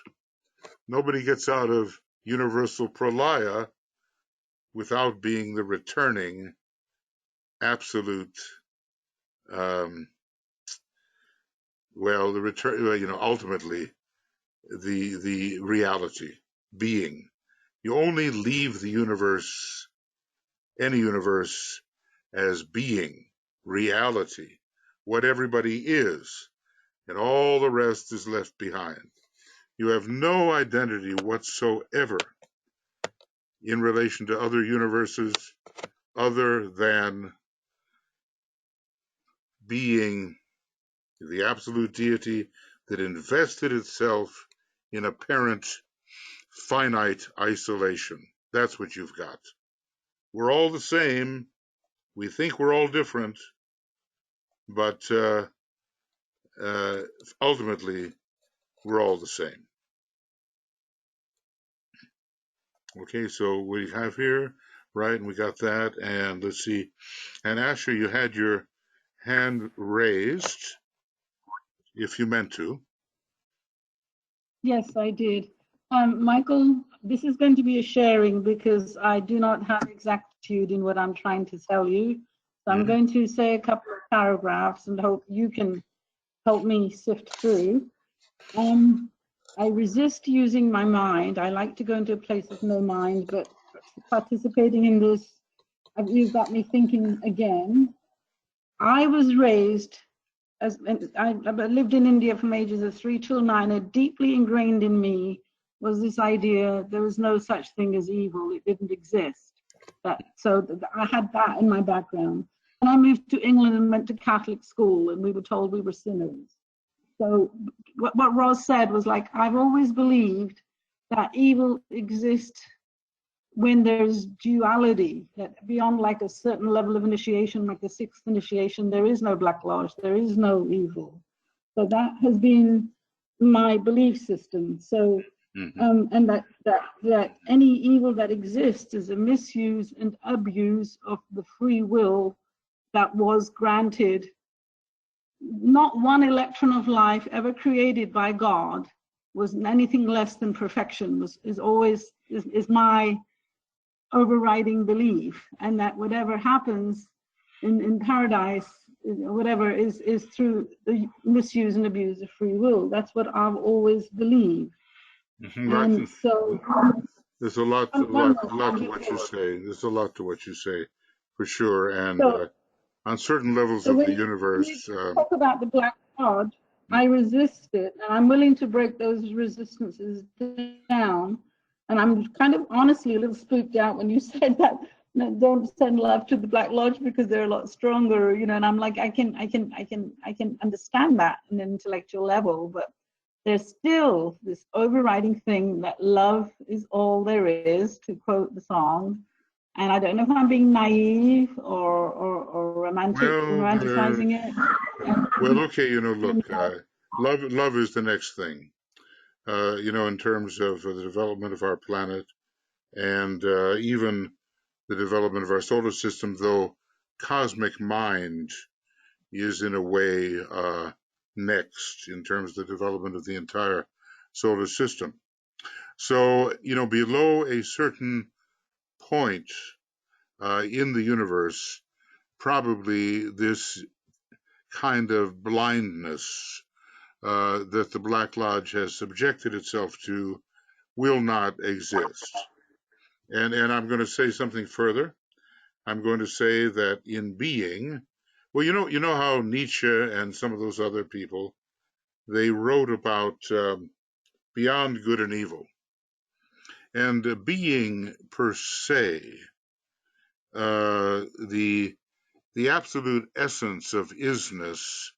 universal pralaya without being the returning absolute, ultimately the reality being. You only leave the universe, any universe, as being, reality, what everybody is, and all the rest is left behind. You have no identity whatsoever in relation to other universes other than being the absolute deity that invested itself in apparent finite isolation. That's what you've got. We're all the same. We think we're all different, but ultimately, we're all the same. Okay, so we have here, right, and we got that, and let's see. And Asher, you had your hand raised, if you meant to. Yes, I did. Michael, this is going to be a sharing because I do not have exactitude in what I'm trying to tell you. So I'm going to say a couple of paragraphs and hope you can help me sift through. I resist using my mind. I like to go into a place of no mind, but participating in this, you've got me thinking again. I was raised, I lived in India from ages of 3 till 9, and deeply ingrained in me was this idea there was no such thing as evil. It didn't exist. So I had that in my background. And I moved to England and went to Catholic school, and we were told we were sinners. So what Roz said was like, I've always believed that evil exists when there's duality, that beyond like a certain level of initiation, like the 6th initiation, there is no Black Lodge, there is no evil. So that has been my belief system. So, and that any evil that exists is a misuse and abuse of the free will that was granted. Not one electron of life ever created by God was anything less than perfection, is my overriding belief, and that whatever happens in paradise, whatever is through the misuse and abuse of free will. That's what I've always believed. And so there's a lot to what you say. There's a lot to what you say, for sure. And so, on certain levels of the universe, talk about the Black Lodge, I resist it, and I'm willing to break those resistances down. And I'm kind of honestly a little spooked out when you said that, don't send love to the Black Lodge because they're a lot stronger, you know. And I'm like, I can understand that on an intellectual level, but there's still this overriding thing that love is all there is, to quote the song. And I don't know if I'm being naive or romanticizing it. Well, okay, look, love is the next thing. In terms of the development of our planet and even the development of our solar system, though cosmic mind is in a way next in terms of the development of the entire solar system. So, below a certain point in the universe, probably this kind of blindness that the Black Lodge has subjected itself to will not exist. And I'm going to say something further. I'm going to say that in being, well, you know how Nietzsche and some of those other people, they wrote about beyond good and evil. And being per se, the absolute essence of isness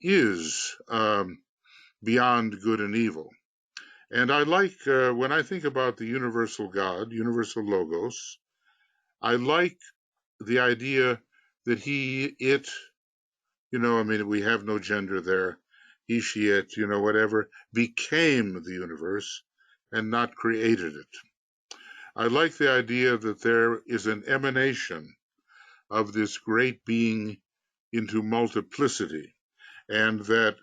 is beyond good and evil. And I like, when I think about the universal God, universal Logos, I like the idea that he, it, we have no gender there, he, she, it, whatever, became the universe and not created it. I like the idea that there is an emanation of this great being into multiplicity, and that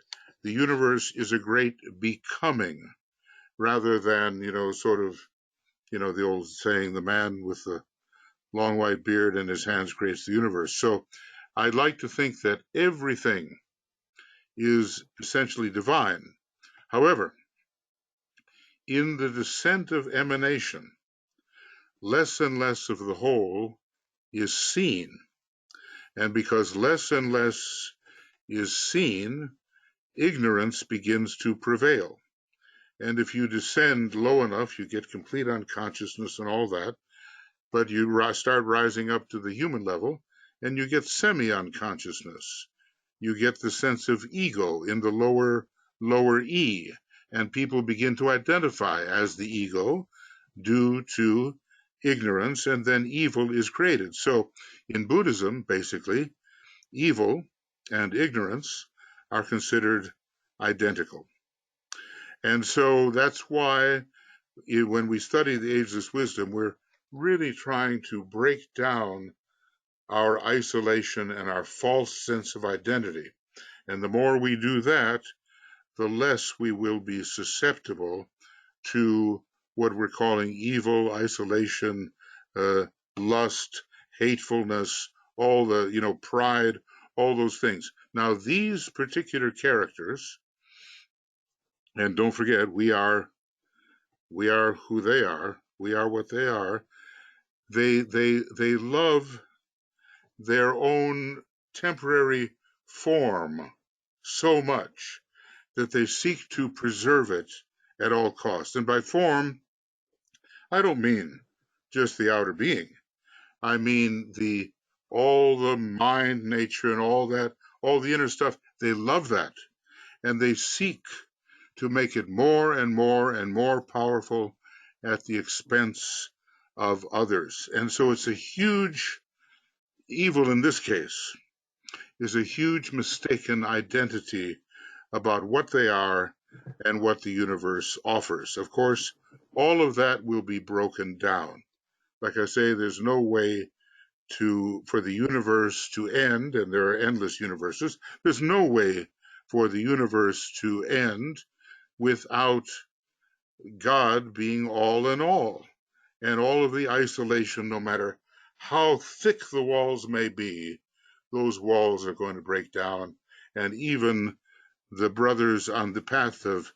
the universe is a great becoming rather than, sort of, the old saying, the man with the long white beard in his hands creates the universe. So I'd like to think that everything is essentially divine. However, in the descent of emanation, less and less of the whole is seen. And because less and less is seen, ignorance begins to prevail. And if you descend low enough, you get complete unconsciousness and all that, but you start rising up to the human level, and you get semi-unconsciousness. You get the sense of ego in the lower E, and people begin to identify as the ego due to ignorance, and then evil is created. So in Buddhism, basically, evil and ignorance are considered identical. And so that's why when we study the ageless wisdom, we're really trying to break down our isolation and our false sense of identity. And the more we do that, the less we will be susceptible to what we're calling evil, isolation, lust, hatefulness, all the, pride, all those things. Now, these particular characters, and don't forget, we are who they are. We are what they are. They love their own temporary form so much that they seek to preserve it at all costs. And by form, I don't mean just the outer being. I mean all the mind, nature, and all that, all the inner stuff. They love that, and they seek to make it more and more and more powerful at the expense of others. And so it's a huge evil in this case, is a huge mistaken identity about what they are and what the universe offers. Of course, all of that will be broken down. Like I say, there's no way for the universe to end, and there are endless universes. There's no way for the universe to end without God being all in all. And all of the isolation, no matter how thick the walls may be, those walls are going to break down. And even the brothers on the path of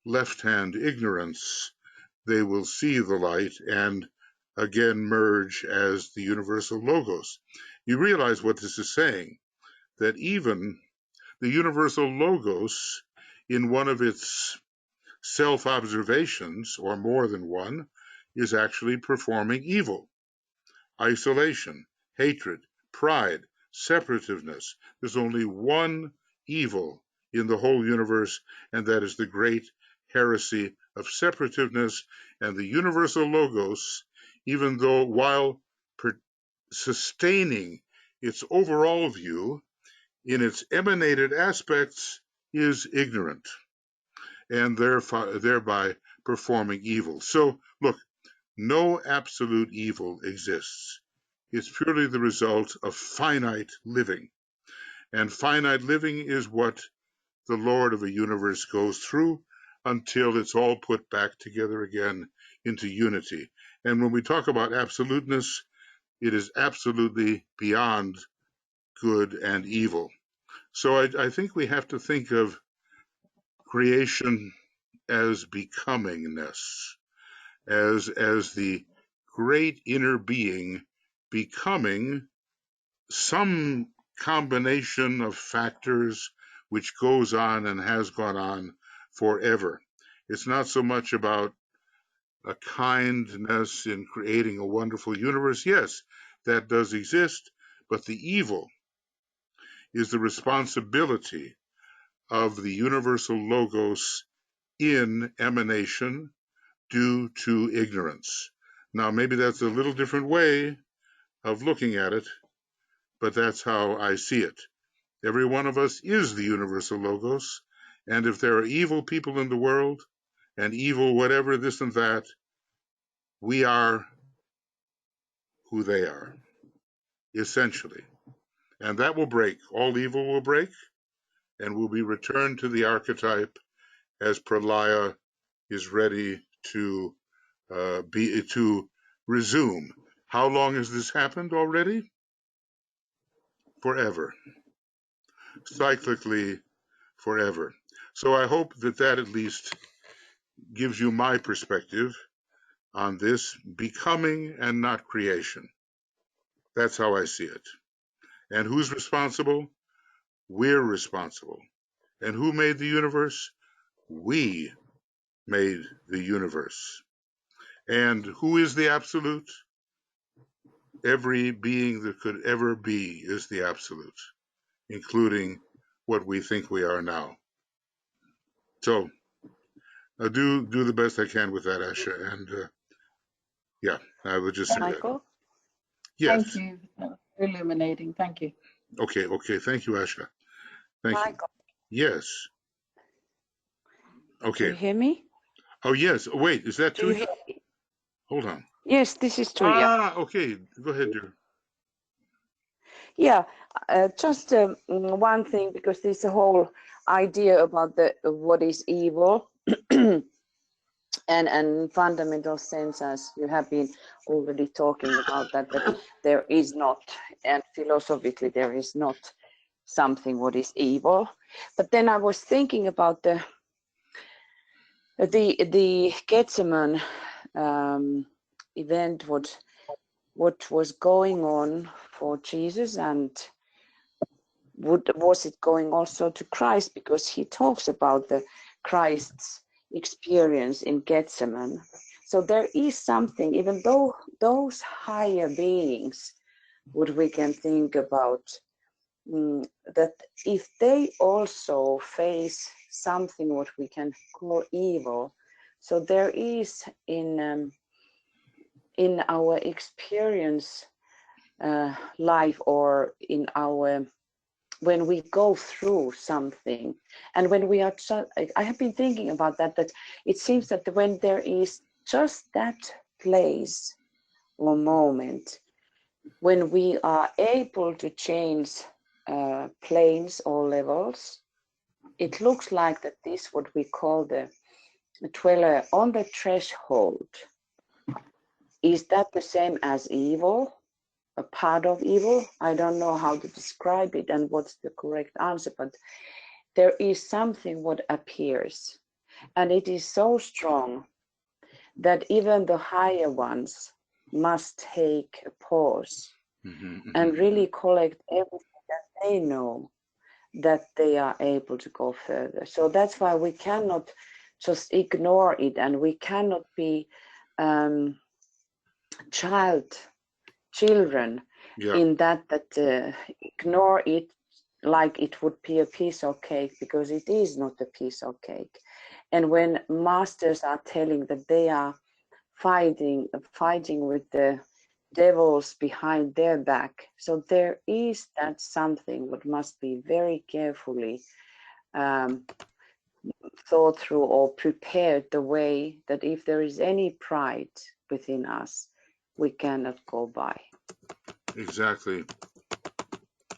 left-hand ignorance, they will see the light and again merge as the universal logos. You realize what this is saying, that even the universal logos, in one of its self-observations, or more than one, is actually performing evil, isolation, hatred, pride, separativeness. There's only one evil in the whole universe, and that is the great heresy of separativeness. And the universal logos, even though while sustaining its overall view, in its emanated aspects is ignorant, and thereby performing evil. So, look, no absolute evil exists. It's purely the result of finite living. And finite living is what the Lord of a universe goes through until it's all put back together again into unity. And when we talk about absoluteness, it is absolutely beyond good and evil. So I think we have to think of creation as becomingness, as the great inner being becoming some combination of factors which goes on and has gone on forever. It's not so much about a kindness in creating a wonderful universe. Yes, that does exist, but the evil is the responsibility of the universal logos in emanation due to ignorance. Now, maybe that's a little different way of looking at it, but that's how I see it. Every one of us is the universal logos, and if there are evil people in the world, and evil whatever, this and that, we are who they are, essentially. And that will break. All evil will break, and will be returned to the archetype as Pralaya is ready to resume. How long has this happened already? Forever. Cyclically, forever. So I hope that at least gives you my perspective on this becoming and not creation. That's how I see it. And who's responsible? We're responsible. And who made the universe? We made the universe. And who is the absolute? Every being that could ever be is the absolute, including what we think we are now. So I do the best I can with that, Asha, and yeah, I would just say Michael? that. Yes. Thank you. That was illuminating. Thank you. Okay. Thank you, Asha. Thank Michael, you. Yes. do Okay. you hear me? Oh, yes. Wait, is that Do you Tuya? hear? Hold on. Yes, this is Tuija. Ah, okay. Go ahead, dear. Yeah, just one thing, because there's a whole idea about what is evil. and fundamental sense, as you have been already talking about that there is not, and philosophically there is not something what is evil. But then I was thinking about the Gethsemane event, what was going on for Jesus, and was it going also to Christ, because he talks about the Christ's experience in Gethsemane. So there is something, even though those higher beings, what we can think about, that if they also face something what we can call evil, so there is in our experience life, or in our, when we go through something, and when we are, I have been thinking about that it seems that when there is just that place or moment when we are able to change planes or levels, it looks like that this what we call the dweller on the threshold. Is that the same as evil? A part of evil? I don't know how to describe it and what's the correct answer, but there is something what appears, and it is so strong that even the higher ones must take a pause and really collect everything that they know, that they are able to go further. So that's why we cannot just ignore it, and we cannot be children in that ignore it like it would be a piece of cake, because it is not a piece of cake. And when masters are telling that they are fighting with the devils behind their back, so there is that something what must be very carefully thought through or prepared, the way that if there is any pride within us, we cannot go by. Exactly.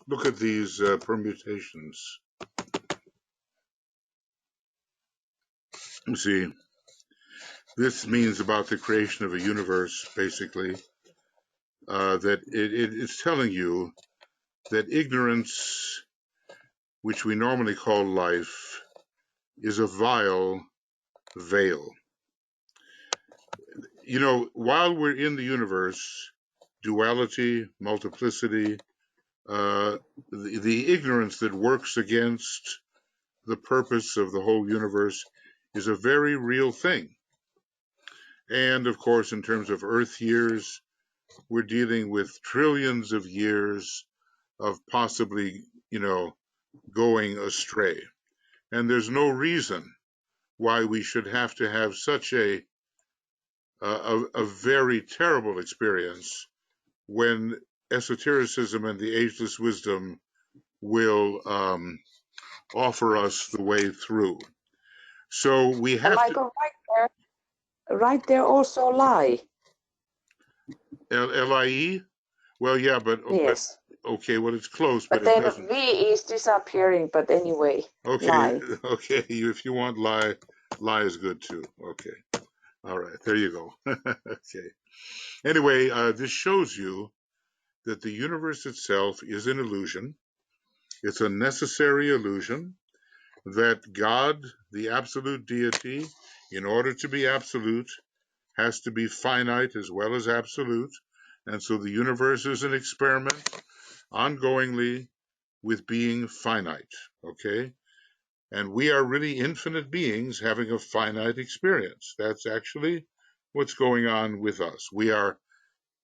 Look at these permutations. You see, this means about the creation of a universe, basically, that it's telling you that ignorance, which we normally call life, is a vile veil. You know, while we're in the universe, duality, multiplicity, the ignorance that works against the purpose of the whole universe is a very real thing. And of course, in terms of Earth years, we're dealing with trillions of years of possibly, going astray. And there's no reason why we should have to have such a very terrible experience when esotericism and the ageless wisdom will offer us the way through. So we have Michael, right there also lie. LIE? Well, yeah, Yes. But okay, well, it's close, But but it then doesn't. V is disappearing, but anyway, Okay, lie. okay, if you want lie is good too. Okay, all right, there you go. Okay. Anyway, this shows you that the universe itself is an illusion. It's a necessary illusion, that God, the absolute deity, in order to be absolute, has to be finite as well as absolute. And so the universe is an experiment ongoingly with being finite, okay? And we are really infinite beings having a finite experience. That's actually what's going on with us. We are,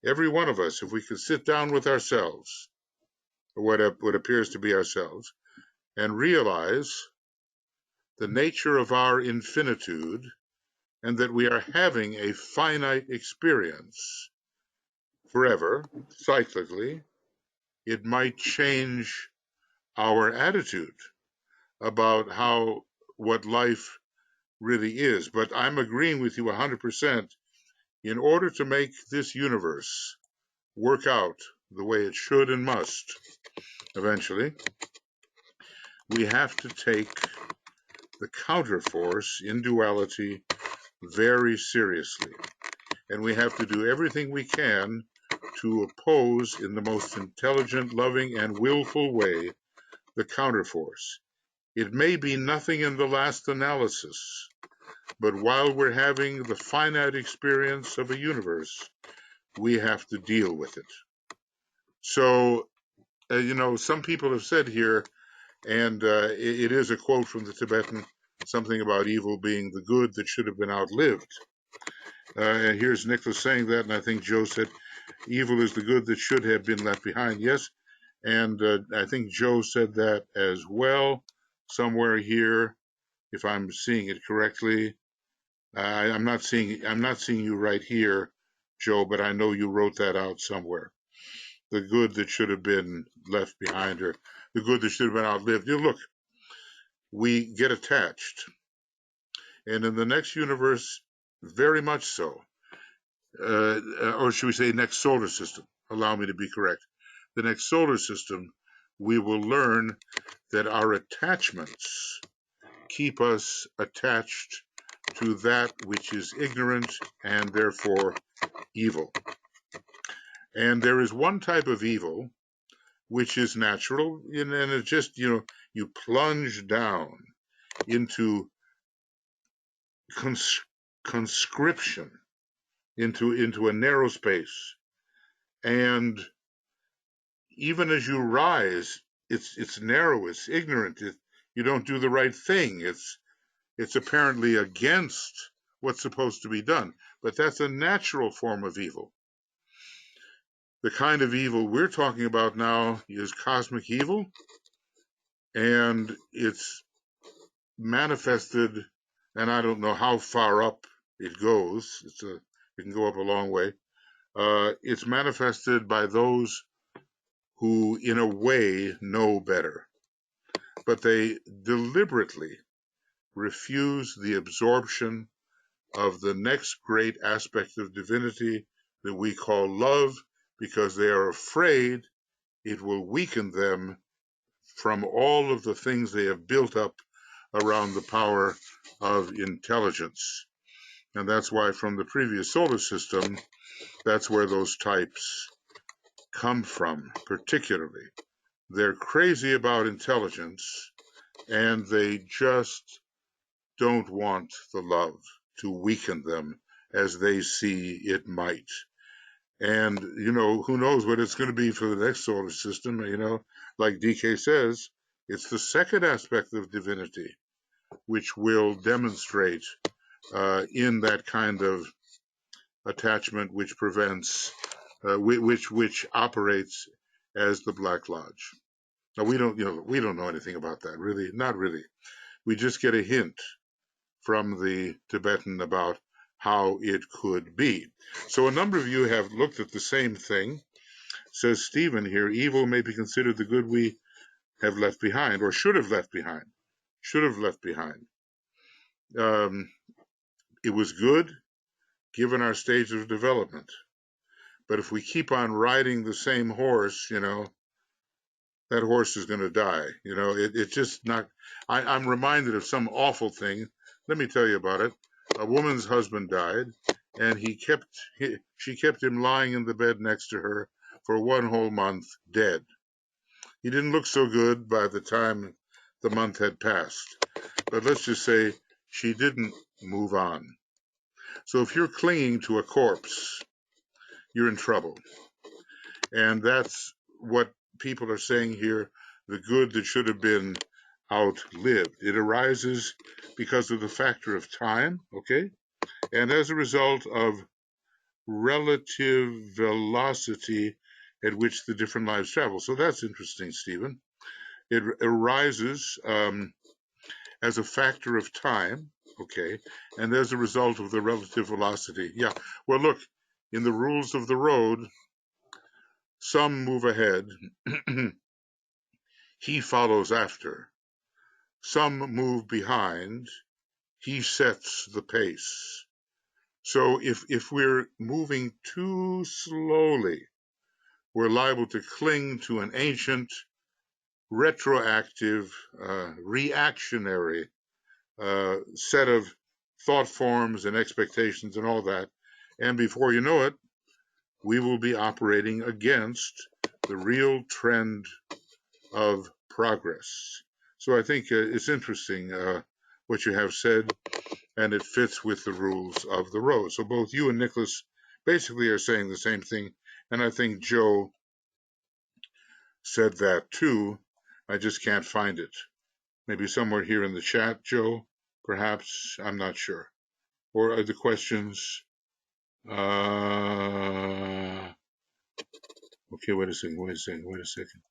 every one of us, if we could sit down with ourselves, or what appears to be ourselves, and realize the nature of our infinitude, and that we are having a finite experience forever, cyclically, it might change our attitude about what life really is. But I'm agreeing with you 100%. In order to make this universe work out the way it should and must, eventually, we have to take the counterforce in duality, very seriously. And we have to do everything we can to oppose in the most intelligent, loving, and willful way the counterforce. It may be nothing in the last analysis, but while we're having the finite experience of a universe, we have to deal with it. So, some people have said here, and it is a quote from the Tibetan, something about evil being the good that should have been outlived. And here's Nicholas saying that, and I think Joe said, evil is the good that should have been left behind. Yes, and I think Joe said that as well, somewhere here, if I'm seeing it correctly. I'm not seeing you right here, Joe, but I know you wrote that out somewhere. The good that should have been left behind, or the good that should have been outlived. Look, we get attached, and in the next universe, very much so. Or should we say next solar system, allow me to be correct. The next solar system, we will learn that our attachments keep us attached to that which is ignorant and therefore evil. And there is one type of evil which is natural, and it's just, you plunge down into conscription, into a narrow space, and even as you rise, it's narrow, it's ignorant, you don't do the right thing, it's apparently against what's supposed to be done, but that's a natural form of evil. The kind of evil we're talking about now is cosmic evil, and it's manifested, and I don't know how far up it goes, it can go up a long way. It's manifested by those who, in a way, know better, but they deliberately refuse the absorption of the next great aspect of divinity that we call love, because they are afraid it will weaken them from all of the things they have built up around the power of intelligence. And that's why from the previous solar system, that's where those types come from, particularly. They're crazy about intelligence, and they just don't want the love to weaken them as they see it might. And, who knows what it's going to be for the next solar system, like DK says, it's the second aspect of divinity which will demonstrate in that kind of attachment which prevents, which operates as the Black Lodge. Now we don't know anything about that, really, not really. We just get a hint from the Tibetan about how it could be. So a number of you have looked at the same thing. Says Stephen here, evil may be considered the good we have left behind, or should have left behind. Should have left behind. It was good given our stage of development. But if we keep on riding the same horse, that horse is going to die. It's just not. I'm reminded of some awful thing. Let me tell you about it. A woman's husband died, and she kept him lying in the bed next to her for 1 whole month, dead. He didn't look so good by the time the month had passed. But let's just say she didn't move on. So if you're clinging to a corpse, you're in trouble. And that's what people are saying here, the good that should have been outlived. It arises because of the factor of time, okay? And as a result of relative velocity at which the different lives travel. So that's interesting, Stephen. It arises as a factor of time, okay, and as a result of the relative velocity. Yeah, well, look, in the rules of the road, some move ahead, he follows after. Some move behind, he sets the pace. So if we're moving too slowly, we're liable to cling to an ancient, retroactive, reactionary set of thought forms and expectations and all that. And before you know it, we will be operating against the real trend of progress. So I think it's interesting what you have said, and it fits with the rules of the road. So both you and Nicholas basically are saying the same thing, and I think Joe said that too. I just can't find it. Maybe somewhere here in the chat, Joe, perhaps, I'm not sure. Or are the questions? Okay, wait a second.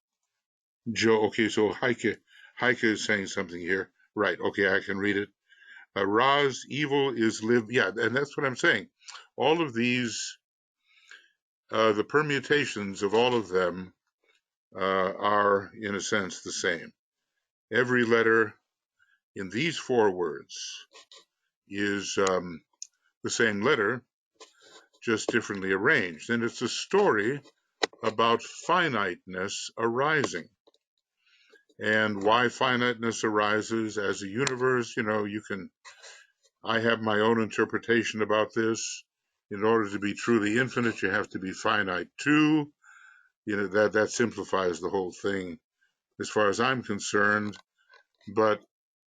Joe, okay, so Heike is saying something here. Right, okay, I can read it. Ra's evil is live, yeah, and that's what I'm saying. All of these, the permutations of all of them are, in a sense, the same. Every letter in these 4 words is the same letter, just differently arranged. And it's a story about finiteness arising. And why finiteness arises as a universe, I have my own interpretation about this. In order to be truly infinite, you have to be finite too. That simplifies the whole thing as far as I'm concerned. But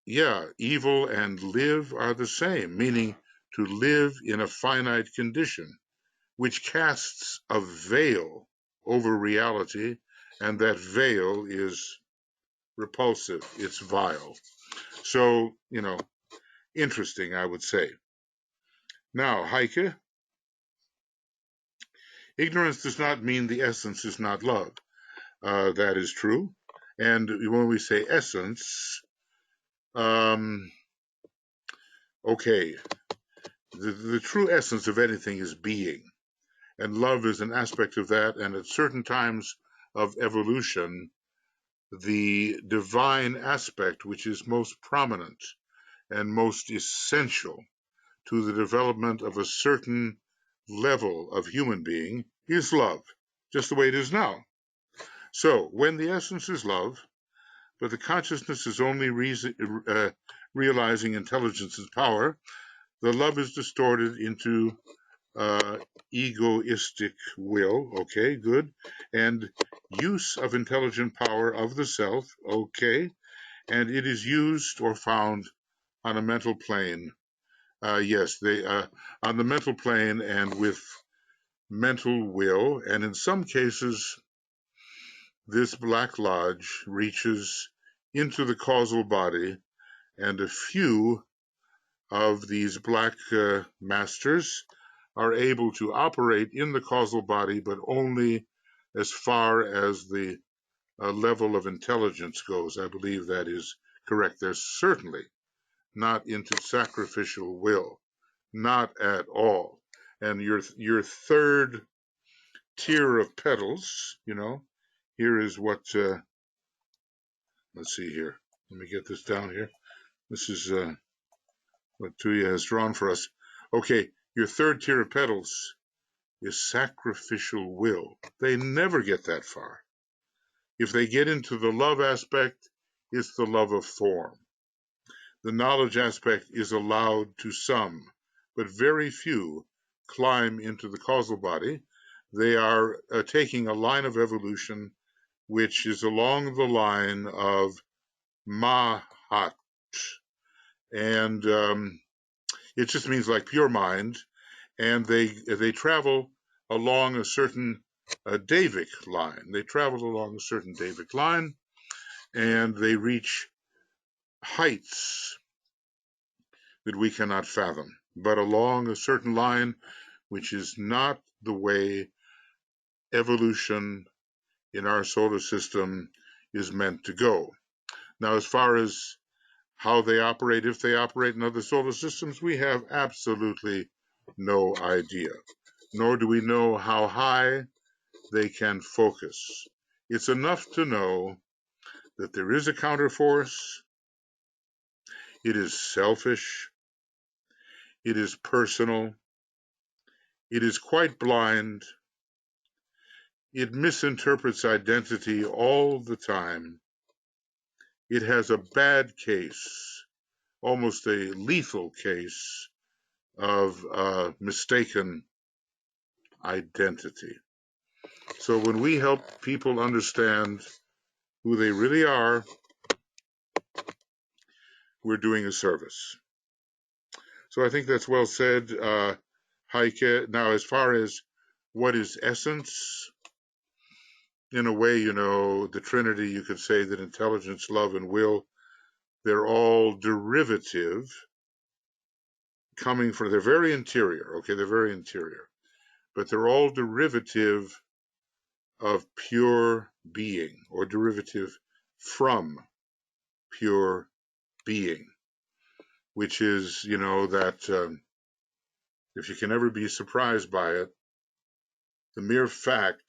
yeah, evil and live are the same, meaning to live in a finite condition, which casts a veil over reality, and that veil is repulsive, it's vile. So, interesting, I would say. Now, Heike, ignorance does not mean the essence is not love. That is true. And when we say essence, okay, the true essence of anything is being. And love is an aspect of that. And at certain times of evolution, the divine aspect, which is most prominent and most essential to the development of a certain level of human being, is love, just the way it is now. So, when the essence is love, but the consciousness is only realizing intelligence's power, the love is distorted into egoistic will, okay, good, and use of intelligent power of the self, okay, and it is used or found on a mental plane. Yes, they on the mental plane and with mental will, and in some cases, this Black Lodge reaches into the causal body, and a few of these black masters are able to operate in the causal body, but only as far as the level of intelligence goes. I believe that is correct. They're certainly not into sacrificial will, not at all. And your third tier of petals, here is what, let's see here. Let me get this down here. This is what Tuya has drawn for us. Okay, your third tier of petals is sacrificial will. They never get that far. If they get into the love aspect, it's the love of form. The knowledge aspect is allowed to some, but very few climb into the causal body. They are taking a line of evolution which is along the line of Mahat. And it just means like pure mind. And they travel along a certain Davic line. They travel along a certain Davic line, and they reach heights that we cannot fathom, but along a certain line, which is not the way evolution in our solar system is meant to go. Now, as far as how they operate, if they operate in other solar systems, we have absolutely no idea, nor do we know how high they can focus. It's enough to know that there is a counterforce. It is selfish. It is personal. It is quite blind. It misinterprets identity all the time. It has a bad case, almost a lethal case, of mistaken identity. So when we help people understand who they really are, we're doing a service. So I think that's well said, Heike. Now, as far as what is essence, in a way, you know, the Trinity, you could say that intelligence, love, and will, they're all derivative, coming from their very interior, okay, they're very interior, but they're all derivative of pure being, or derivative from pure being, which is, you know, that if you can ever be surprised by it, the mere fact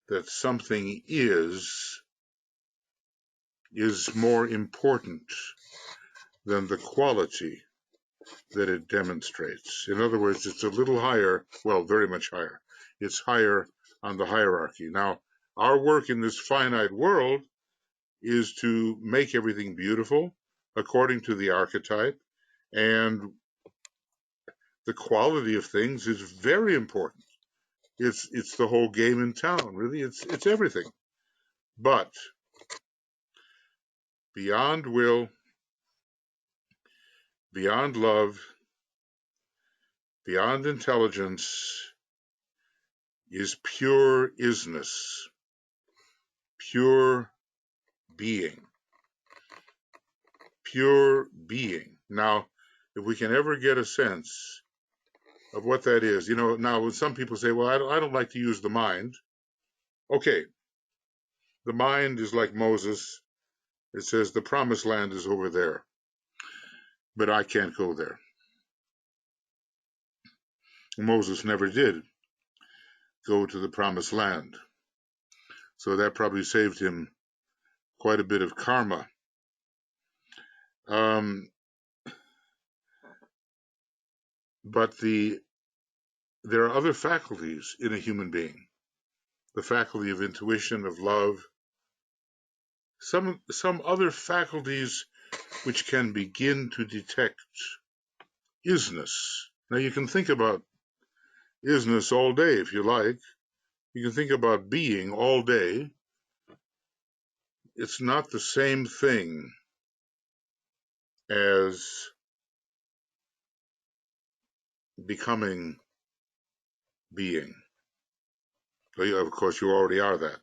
that something is more important than the quality that it demonstrates. In other words, it's a little higher, well, very much higher. It's higher on the hierarchy. Now, our work in this finite world is to make everything beautiful according to the archetype, and the quality of things is very important. It's the whole game in town, really. It's everything. But beyond will, beyond love, beyond intelligence is pure isness, pure being, pure being. Now, if we can ever get a sense of what that is, you know, now when some people say, well, I don't like to use the mind. Okay, the mind is like Moses. It says the promised land is over there, but I can't go there. Moses never did go to the promised land. So that probably saved him quite a bit of karma. But there are other faculties in a human being. The faculty of intuition, of love, some other faculties which can begin to detect isness. Now you can think about isness all day if you like. You can think about being all day. It's not the same thing as becoming being. Of course, you already are that.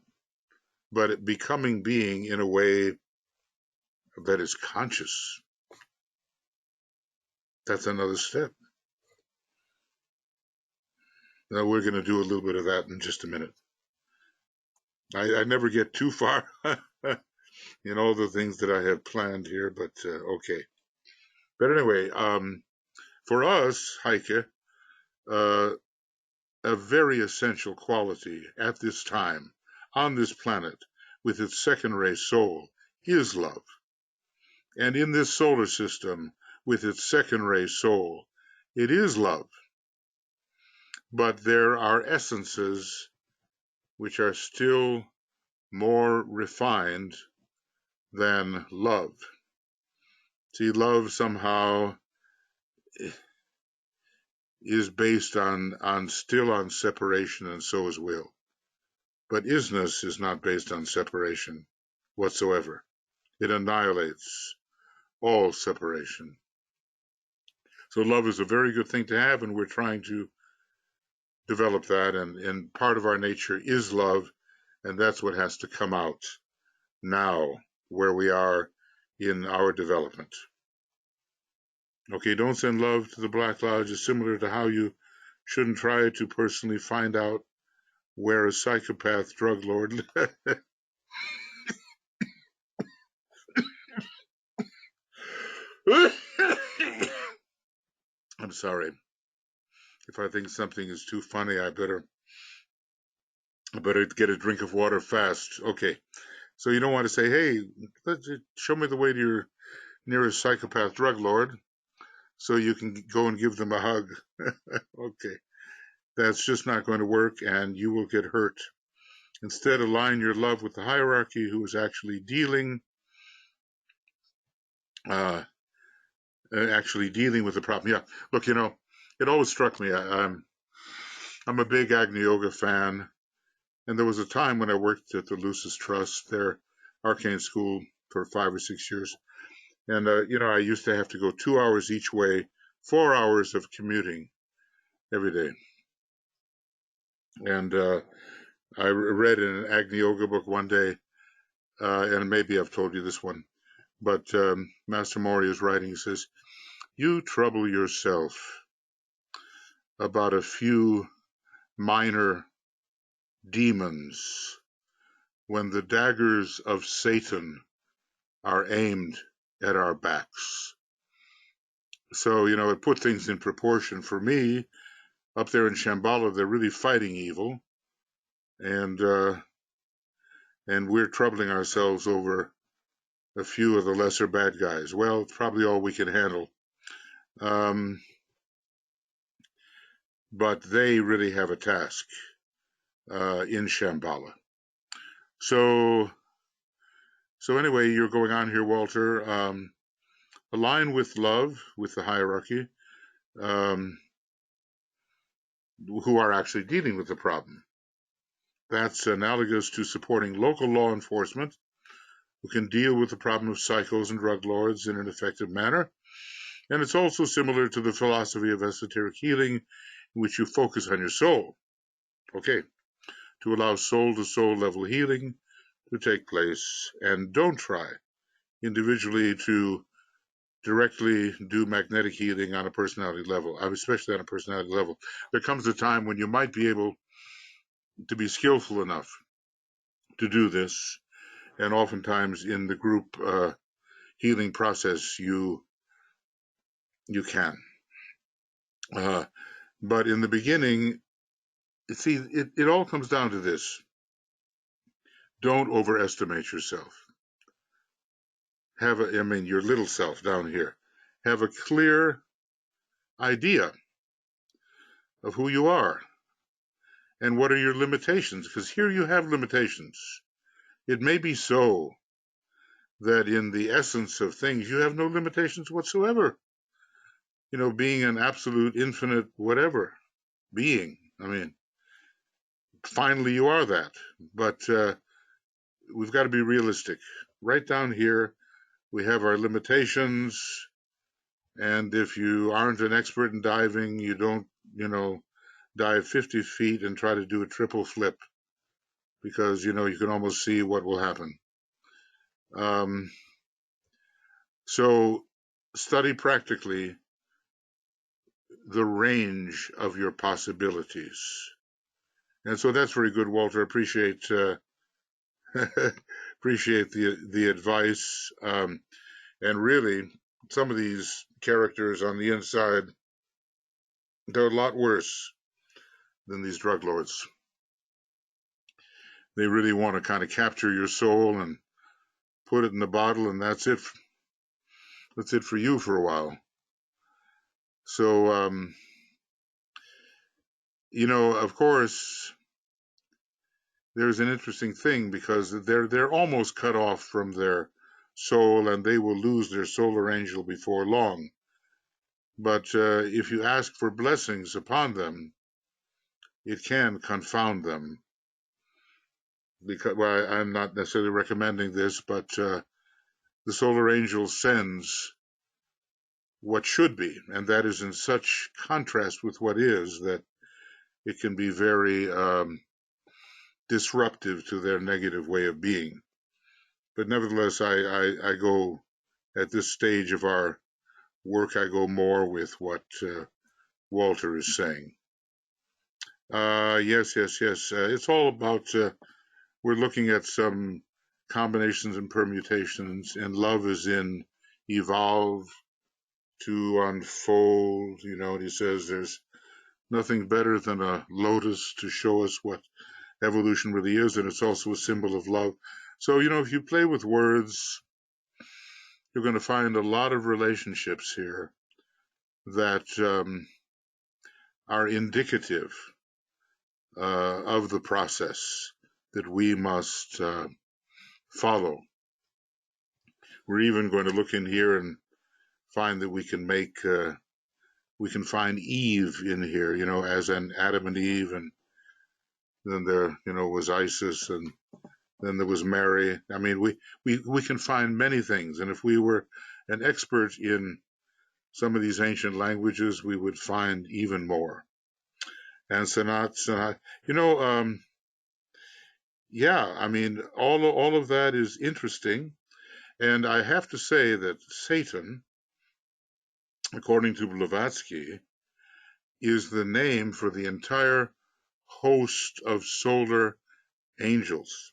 But becoming being in a way that is conscious, that's another step. Now, we're going to do a little bit of that in just a minute. I never get too far in all the things that I have planned here, but okay. But anyway, for us, Heike, a very essential quality at this time on this planet with its second ray soul is love. And in this solar system with its second ray soul, it is love. But there are essences which are still more refined than love. See, love somehow is based still on separation, and so is will. But isness is not based on separation whatsoever. It annihilates all separation. So love is a very good thing to have, and we're trying to develop that, and part of our nature is love, and that's what has to come out now, where we are in our development. Okay, don't send love to the Black Lodge is similar to how you shouldn't try to personally find out where a psychopath drug lord I'm sorry. If I think something is too funny, I better get a drink of water fast. Okay. So you don't want to say, hey, show me the way to your nearest psychopath drug lord so you can go and give them a hug. Okay. That's just not going to work, and you will get hurt. Instead, align your love with the hierarchy who is actually dealing actually dealing with the problem. Yeah, look, it always struck me. I'm a big Agni Yoga fan, and there was a time when I worked at the Lucis Trust, their arcane school, for 5 or 6 years, and I used to have to go 2 hours each way, 4 hours of commuting every day. And I read in an Agni Yoga book one day, and maybe I've told you this one, but Master Mori is writing, he says, "You trouble yourself about a few minor demons when the daggers of Satan are aimed at our backs." So, it put things in proportion. For me, up there in Shambhala, they're really fighting evil, and we're troubling ourselves over a few of the lesser bad guys. Well, it's probably all we can handle. But they really have a task in Shambhala. So anyway, you're going on here, Walter. Align with love, with the hierarchy, who are actually dealing with the problem. That's analogous to supporting local law enforcement who can deal with the problem of psychos and drug lords in an effective manner. And it's also similar to the philosophy of esoteric healing, in which you focus on your soul. Okay, to allow soul-to-soul level healing to take place, and don't try individually to directly do magnetic healing on a personality level, especially on a personality level. There comes a time when you might be able to be skillful enough to do this, and oftentimes in the group healing process you can. But in the beginning, see, it all comes down to this. Don't overestimate yourself. Your little self down here. Have a clear idea of who you are and what are your limitations, because here you have limitations. It may be so that in the essence of things, you have no limitations whatsoever. Being an absolute, infinite, whatever being. Finally you are that. But we've got to be realistic. Right down here, we have our limitations. And if you aren't an expert in diving, you don't, dive 50 feet and try to do a triple flip, because, you can almost see what will happen. So study practically the range of your possibilities. And so that's very good, Walter. Appreciate appreciate the advice. And really, some of these characters on the inside, they're a lot worse than these drug lords. They really want to kind of capture your soul and put it in the bottle, and that's it. That's it for you for a while. So, of course, there's an interesting thing, because they're almost cut off from their soul, and they will lose their solar angel before long. But if you ask for blessings upon them, it can confound them. Because, well, I'm not necessarily recommending this, but the solar angel sends what should be, and that is in such contrast with what is that it can be very disruptive to their negative way of being. But nevertheless, I go, at this stage of our work, I go more with what Walter is saying. Yes. It's all about, we're looking at some combinations and permutations, and love is in evolve, to unfold. And he says there's nothing better than a lotus to show us what evolution really is, and it's also a symbol of love. So, if you play with words, you're going to find a lot of relationships here that are indicative of the process that we must follow. We're even going to look in here and find that we can make, we can find Eve in here, you know, as an Adam and Eve, and then there, you know, was Isis, and then there was Mary. I mean, we can find many things, and if we were an expert in some of these ancient languages, we would find even more. And Sanat, you know, yeah, I mean, all of that is interesting, and I have to say that Satan, according to Blavatsky, is the name for the entire host of solar angels.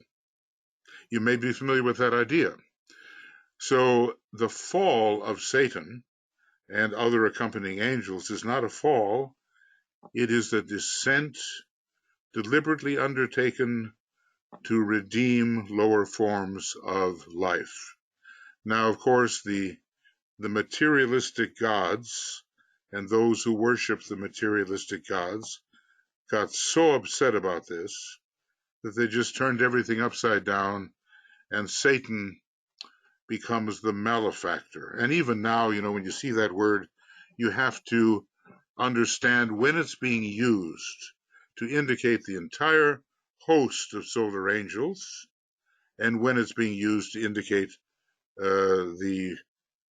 You may be familiar with that idea. So the fall of Satan and other accompanying angels is not a fall, it is a descent deliberately undertaken to redeem lower forms of life. Now, of course, the materialistic gods and those who worship the materialistic gods got so upset about this that they just turned everything upside down, and Satan becomes the malefactor. And even now, you know, when you see that word, you have to understand when it's being used to indicate the entire host of solar angels, and when it's being used to indicate the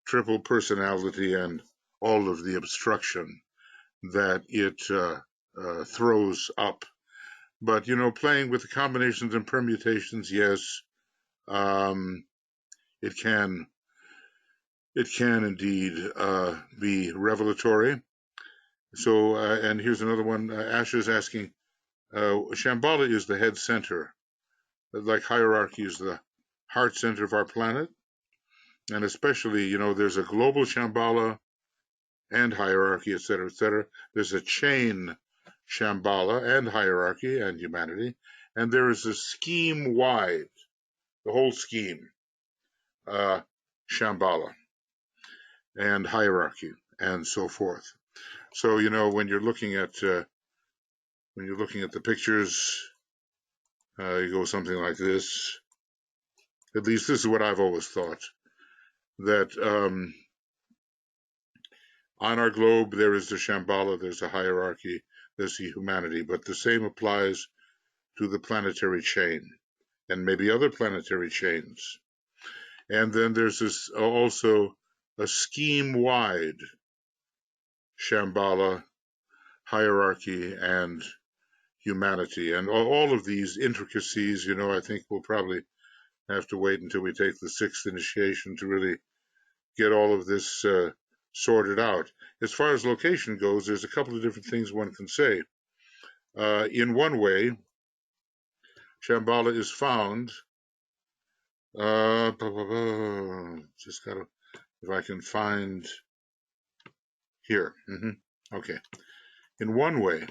triple personality and all of the obstruction that it throws up. But, you know, playing with the combinations and permutations, yes, it can indeed be revelatory. So, and here's another one. Asha is asking, Shambhala is the head center, like hierarchy is the heart center of our planet. And especially, you know, there's a global Shambhala and hierarchy, et cetera, et cetera. There's a chain Shambhala and hierarchy and humanity. And there is a scheme-wide, the whole scheme, Shambhala and hierarchy and so forth. So, you know, when you're looking at the pictures, you go something like this. At least this is what I've always thought, that on our globe there is the Shambhala, there's a hierarchy, there's the humanity, but the same applies to the planetary chain and maybe other planetary chains. And then there's this also a scheme-wide Shambhala, hierarchy, and humanity. And all of these intricacies, you know, I think we'll probably have to wait until we take the 6th initiation to really get all of this sorted out. As far as location goes, there's a couple of different things one can say. In one way, Shambhala is found, just gotta, if I can find here. Okay. In one way,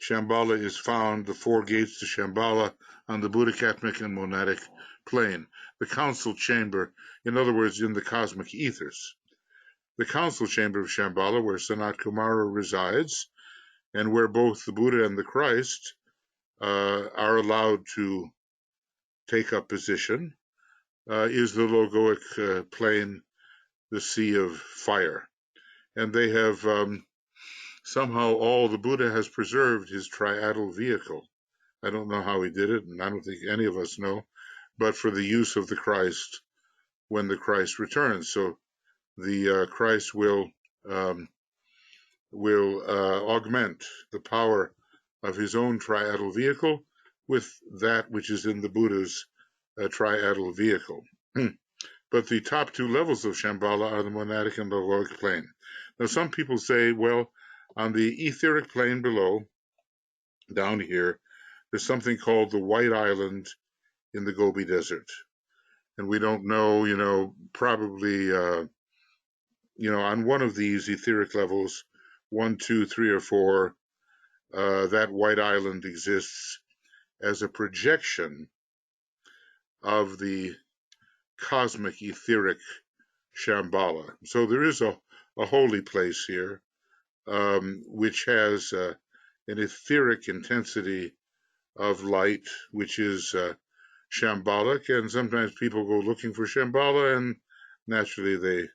Shambhala is found, the 4 gates to Shambhala, on the Buddhacatmic and monadic plane. The council chamber, in other words, in the cosmic ethers. The council chamber of Shambhala, where Sanat Kumara resides, and where both the Buddha and the Christ are allowed to take up position, is the logoic plane, the sea of fire. And they have somehow the Buddha has preserved his triadal vehicle. I don't know how he did it, and I don't think any of us know, but for the use of the Christ when the Christ returns. So the Christ will augment the power of his own triadal vehicle with that which is in the Buddha's triadal vehicle. But the top 2 levels of Shambhala are the monadic and logoic plane. Now, some people say, well, on the etheric plane below, down here, there's something called the White Island in the Gobi Desert. And we don't know, you know, probably, you know, on one of these etheric levels, 1, 2, 3, or 4, that White Island exists as a projection of the cosmic etheric Shambhala. So there is a holy place here, which has an etheric intensity of light, which is shambolic, and sometimes people go looking for Shambhala, and naturally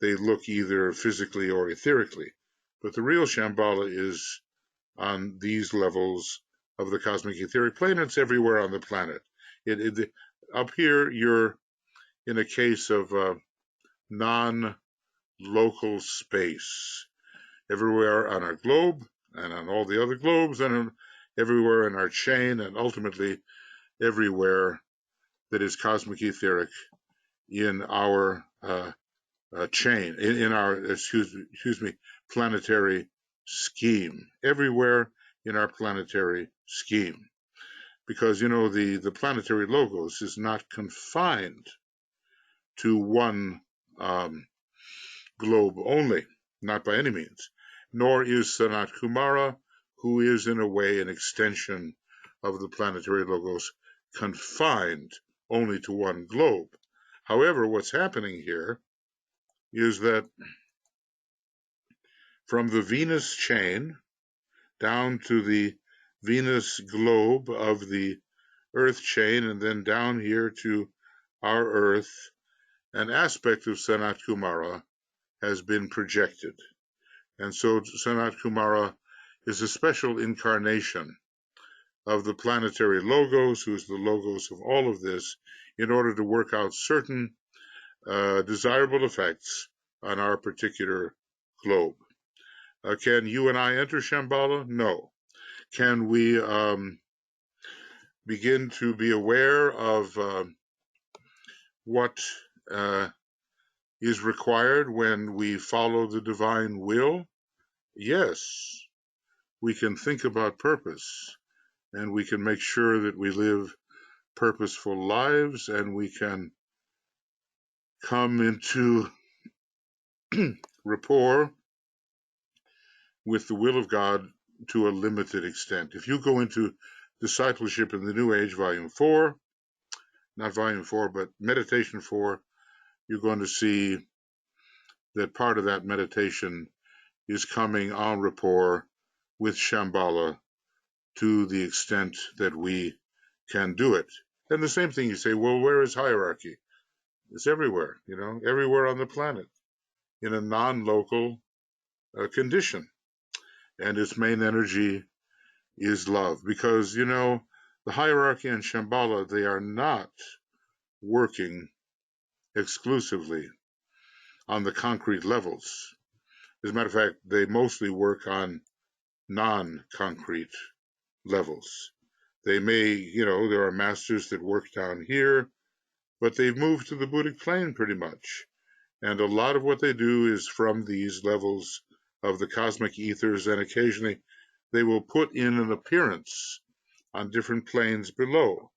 they look either physically or etherically. But the real Shambhala is on these levels of the cosmic etheric plane. It's everywhere on the planet. Up here, you're in a case of non-local space. Everywhere on our globe, and on all the other globes, and everywhere in our chain, and ultimately everywhere that is cosmic etheric in our chain, in our, excuse me, planetary scheme, everywhere in our planetary scheme. Because, you know, the planetary logos is not confined to one globe only, not by any means, nor is Sanat Kumara, who is in a way an extension of the planetary logos, confined only to one globe. However, what's happening here is that from the Venus chain down to the Venus globe of the Earth chain, and then down here to our Earth, an aspect of Sanat Kumara has been projected. And so Sanat Kumara is a special incarnation of the planetary logos, who is the logos of all of this, in order to work out certain desirable effects on our particular globe. Can you and I enter Shambhala? No. Can we begin to be aware of what is required when we follow the divine will? Yes. We can think about purpose, and we can make sure that we live purposeful lives, and we can come into rapport with the will of God to a limited extent. If you go into Discipleship in the New Age, Volume 4, not Volume 4, but Meditation 4, you're going to see that part of that meditation is coming en rapport with Shambhala to the extent that we can do it. And the same thing, you say, well, where is hierarchy? It's everywhere, you know, everywhere on the planet in a non-local condition. And its main energy is love, because, you know, the hierarchy and Shambhala, they are not working exclusively on the concrete levels. As a matter of fact, they mostly work on non-concrete levels. They may, you know, there are masters that work down here, but they've moved to the Buddhic plane pretty much. And a lot of what they do is from these levels of the cosmic ethers, and occasionally they will put in an appearance on different planes below.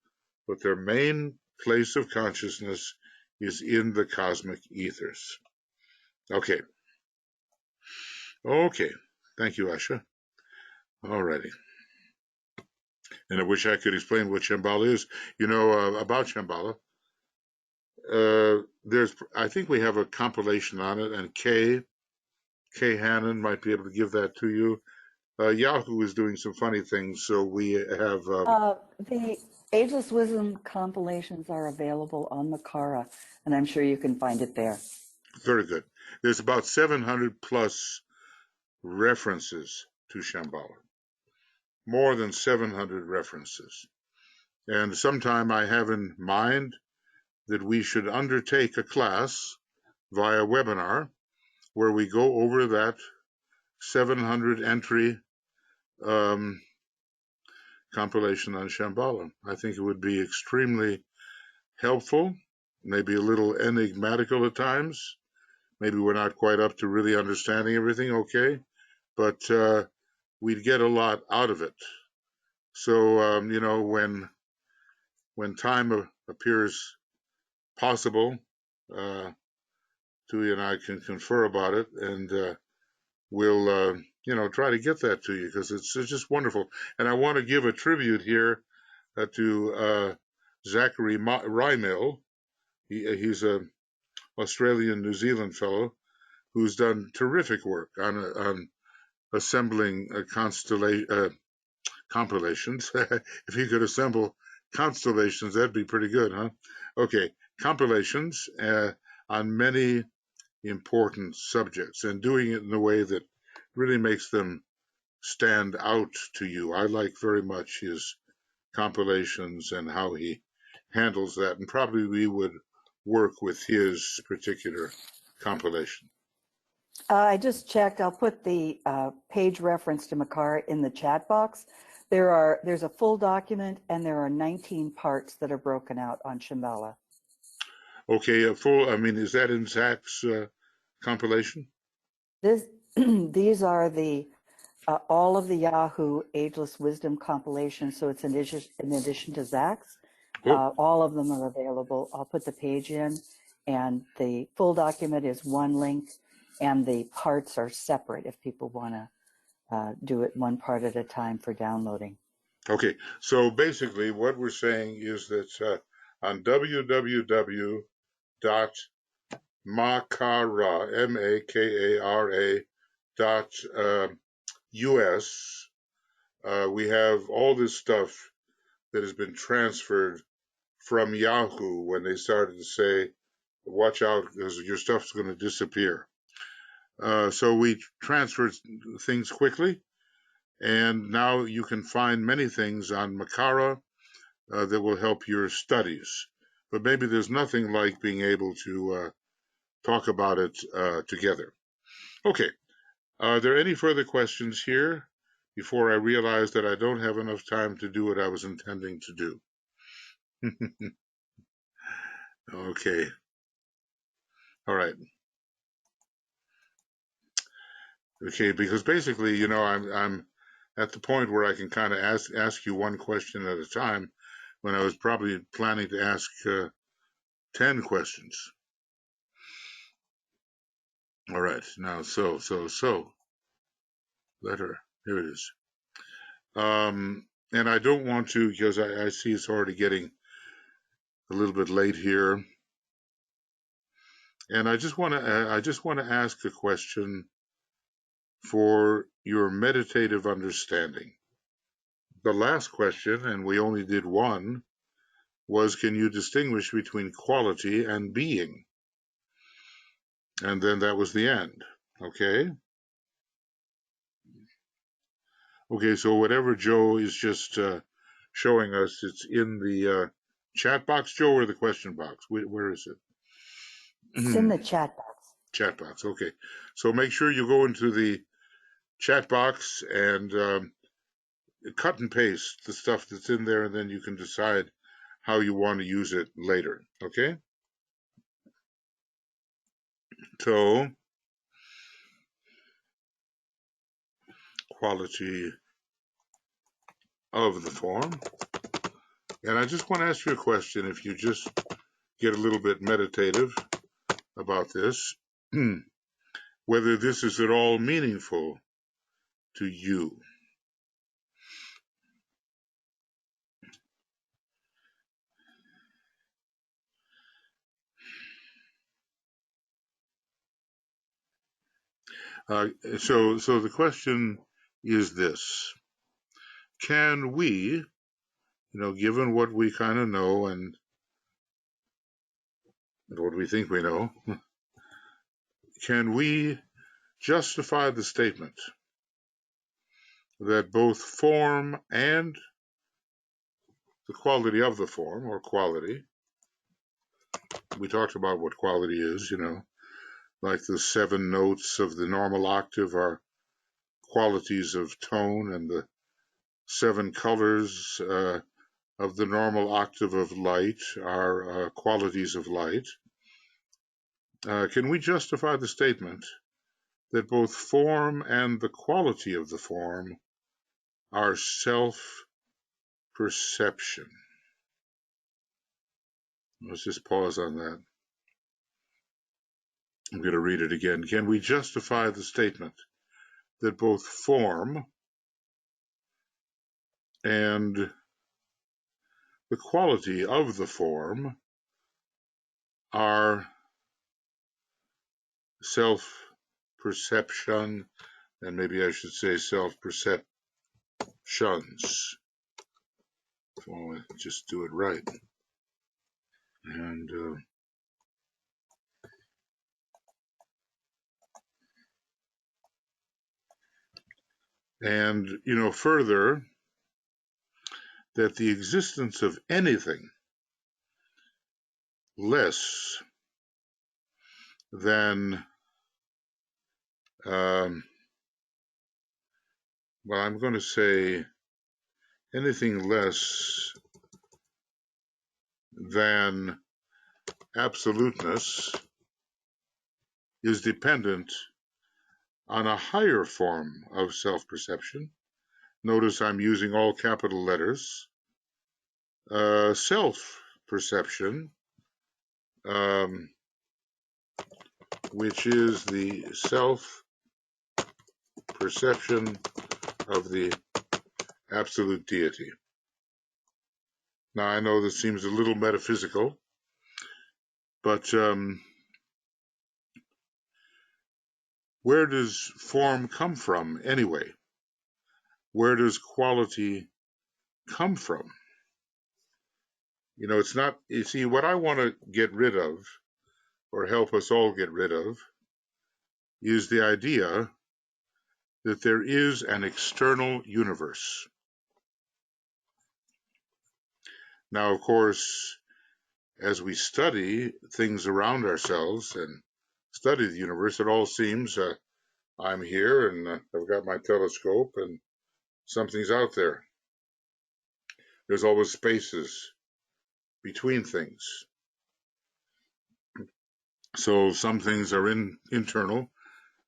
But their main place of consciousness is in the cosmic ethers. Okay. Okay. Thank you, Asha. Alrighty. And I wish I could explain what Shambhala is. You know, about Shambhala, I think we have a compilation on it, and Kay Hannon might be able to give that to you. Yahoo is doing some funny things, so we have... the Ageless Wisdom compilations are available on Makara, and I'm sure you can find it there. Very good. There's about 700 plus references to Shambhala. More than 700 references. And sometime I have in mind that we should undertake a class via webinar where we go over that 700 entry compilation on Shambhala. I think it would be extremely helpful, maybe a little enigmatical at times. Maybe we're not quite up to really understanding everything, okay? But we'd get a lot out of it. So, you know, when time appears possible, Tui and I can confer about it, and we'll, you know, try to get that to you, because it's just wonderful. And I want to give a tribute here to Zachary Rymel. He's an Australian New Zealand fellow who's done terrific work on assembling compilations. If he could assemble constellations, that'd be pretty good, huh? Okay, compilations on many important subjects, and doing it in a way that really makes them stand out to you. I like very much his compilations and how he handles that, and probably we would work with his particular compilation. I just checked. I'll put the page reference to Makara in the chat box. There's a full document, and there are 19 parts that are broken out on Shambhala. Okay, is that in Zach's compilation? These are the all of the Yahoo Ageless Wisdom compilations, so it's in addition to Zach's. All of them are available. I'll put the page in, and the full document is one link, and the parts are separate if people want to do it one part at a time for downloading. Okay, so basically what we're saying is that on www.makara, MAKARA.US, we have all this stuff that has been transferred from Yahoo when they started to say, watch out because your stuff's going to disappear. So we transferred things quickly, and now you can find many things on Makara that will help your studies. But maybe there's nothing like being able to talk about it together. Okay, are there any further questions here before I realize that I don't have enough time to do what I was intending to do? Okay, all right. Okay, because basically, I'm at the point where I can kind of ask you one question at a time, when I was probably planning to ask 10 questions. All right, now, so, letter, here it is. And I don't want to, because I see it's already getting a little bit late here. And I just want to ask a question for your meditative understanding. The last question, and we only did one, was, can you distinguish between quality and being? And then that was the end. Okay? Okay, so whatever Joe is just showing us, it's in the chat box, Joe, or the question box? Where is it? It's in the chat box. Chat box, okay. So make sure you go into the chat box and cut and paste the stuff that's in there, and then you can decide how you want to use it later, okay? So, quality of the form. And I just want to ask you a question, if you just get a little bit meditative about this, whether this is at all meaningful to you. So the question is this: can we, given what we kind of know and what we think we know, can we justify the statement that both form and the quality of the form, or quality, we talked about what quality is, like the 7 notes of the normal octave are qualities of tone, and the 7 colors of the normal octave of light are qualities of light. Can we justify the statement that both form and the quality of the form are self-perception? Let's just pause on that. I'm going to read it again. Can we justify the statement that both form and the quality of the form are self-perception, and maybe I should say self-perceptions? If only I just do it right. And further, that the existence of anything less than, well, I'm going to say anything less than absoluteness is dependent on a higher form of self-perception. Notice I'm using all capital letters. Self-perception, which is the self-perception of the absolute deity. Now, I know this seems a little metaphysical, but where does form come from anyway? Where does quality come from? It's not, you see, what I want to get rid of, or help us all get rid of, is the idea that there is an external universe. Now, of course, as we study things around ourselves and study the universe, it all seems I'm here and I've got my telescope and something's out there. There's always spaces between things. So some things are internal.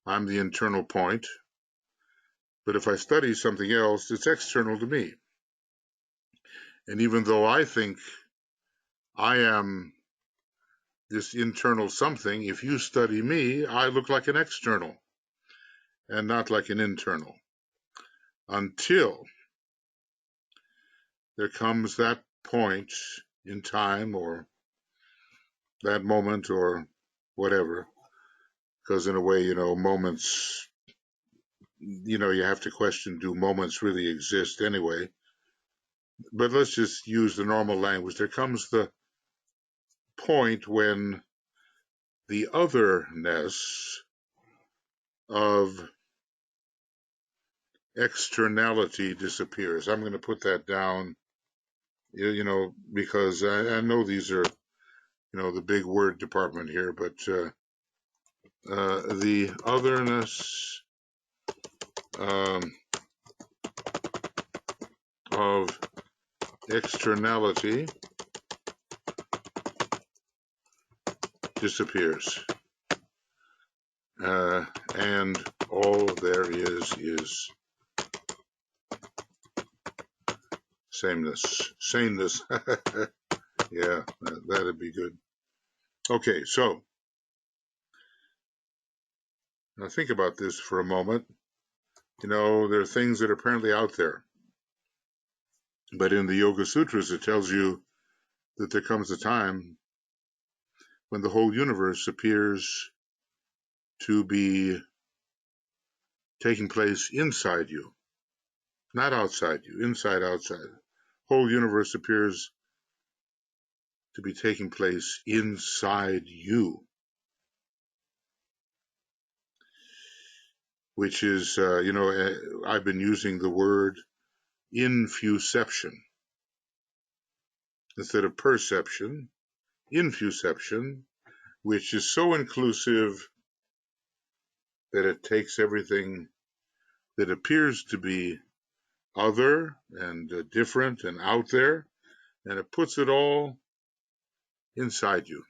I'm the internal point. But if I study something else, it's external to me. And even though I think I am this internal something, if you study me, I look like an external and not like an internal. Until there comes that point in time or that moment or whatever, because in a way, moments, you have to question, do moments really exist anyway? But let's just use the normal language. There comes the point when the otherness of externality disappears. I'm going to put that down, because I know these are, the big word department here, but the otherness of externality disappears. And all there is sameness. Saneness. Yeah, that'd be good. Okay, so now think about this for a moment. There are things that are apparently out there. But in the Yoga Sutras, it tells you that there comes a time when the whole universe appears to be taking place inside you, not outside you, inside, outside. The whole universe appears to be taking place inside you, which is, I've been using the word infuception instead of perception. Infuception, which is so inclusive that it takes everything that appears to be other and different and out there, and it puts it all inside you.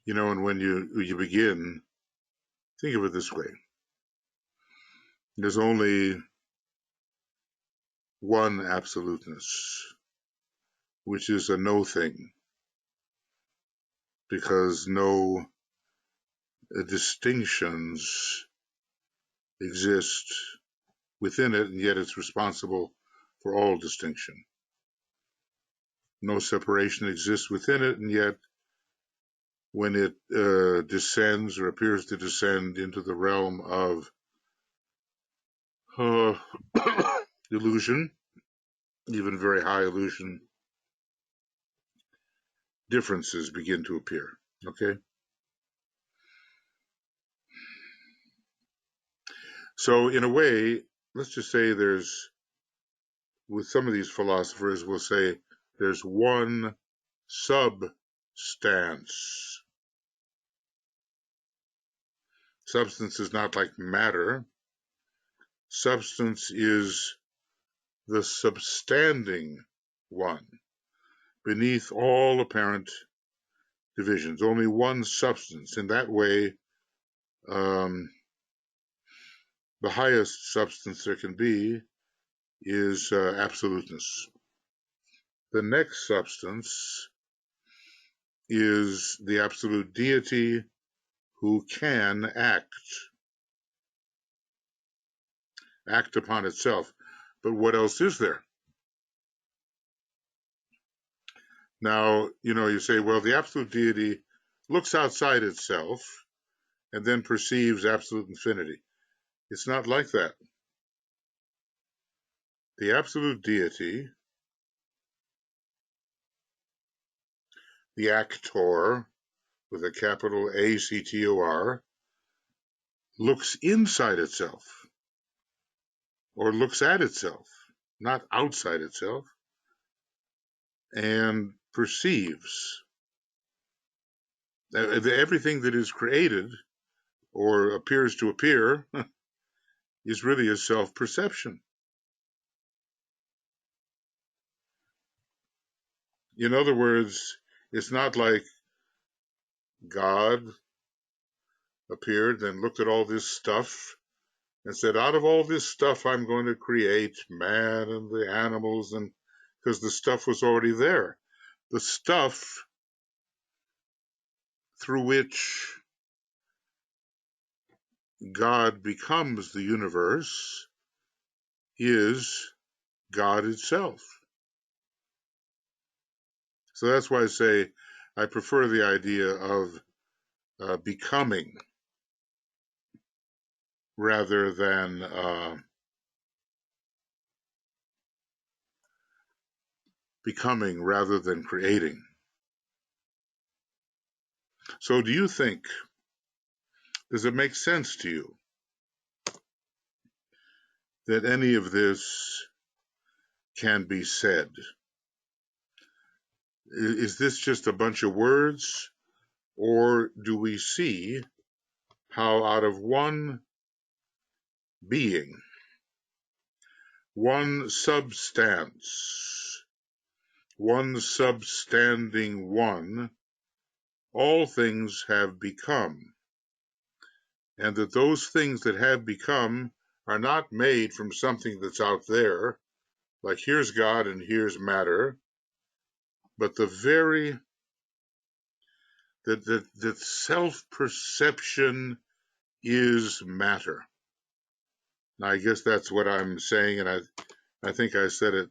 And when you begin, think of it this way. There's only one absoluteness, which is a no thing, because no distinctions exist within it, and yet it's responsible for all distinction. No separation exists within it, and yet when it descends or appears to descend into the realm of illusion, even very high illusion, differences begin to appear. Okay? So in a way, let's just say there's, with some of these philosophers, we'll say there's one substance. Substance is not like matter. Substance is the substanding one, beneath all apparent divisions. Only one substance. In that way, the highest substance there can be is absoluteness. The next substance is the absolute deity who can act upon itself. But what else is there? Now, you say, well, the absolute deity looks outside itself and then perceives absolute infinity. It's not like that. The absolute deity, the actor, with a capital ACTOR, looks inside itself, or looks at itself, not outside itself, and perceives that everything that is created or appears to appear is really a self-perception. In other words, it's not like God appeared and looked at all this stuff and said, out of all this stuff, I'm going to create man and the animals, and because the stuff was already there. The stuff through which God becomes the universe is God itself. So that's why I say I prefer the idea of becoming rather than creating. So do you think, does it make sense to you that any of this can be said? Is this just a bunch of words, or do we see how out of one being, one substance, one substanding one, all things have become, and that those things that have become are not made from something that's out there, like here's God and here's matter, but the very, that self-perception is matter. Now, I guess that's what I'm saying, and I think I said it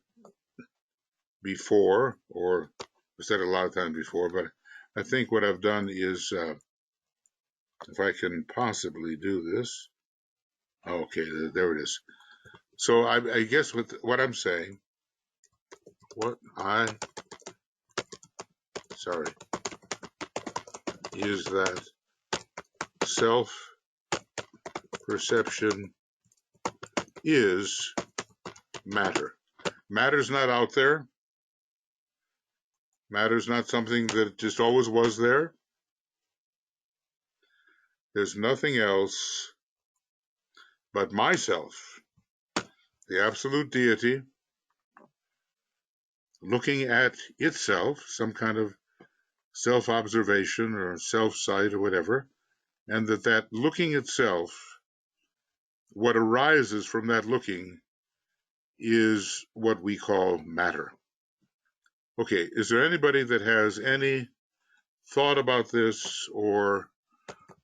before, or I said it a lot of times before, but I think what I've done is, if I can possibly do this, okay, there it is. So I guess what I'm saying, is that self-perception is matter. Matter's not out there. Matter's not something that just always was there. There's nothing else but myself, the absolute deity, looking at itself, some kind of self-observation or self-sight or whatever, and that looking itself, what arises from that looking is what we call matter. Okay, is there anybody that has any thought about this or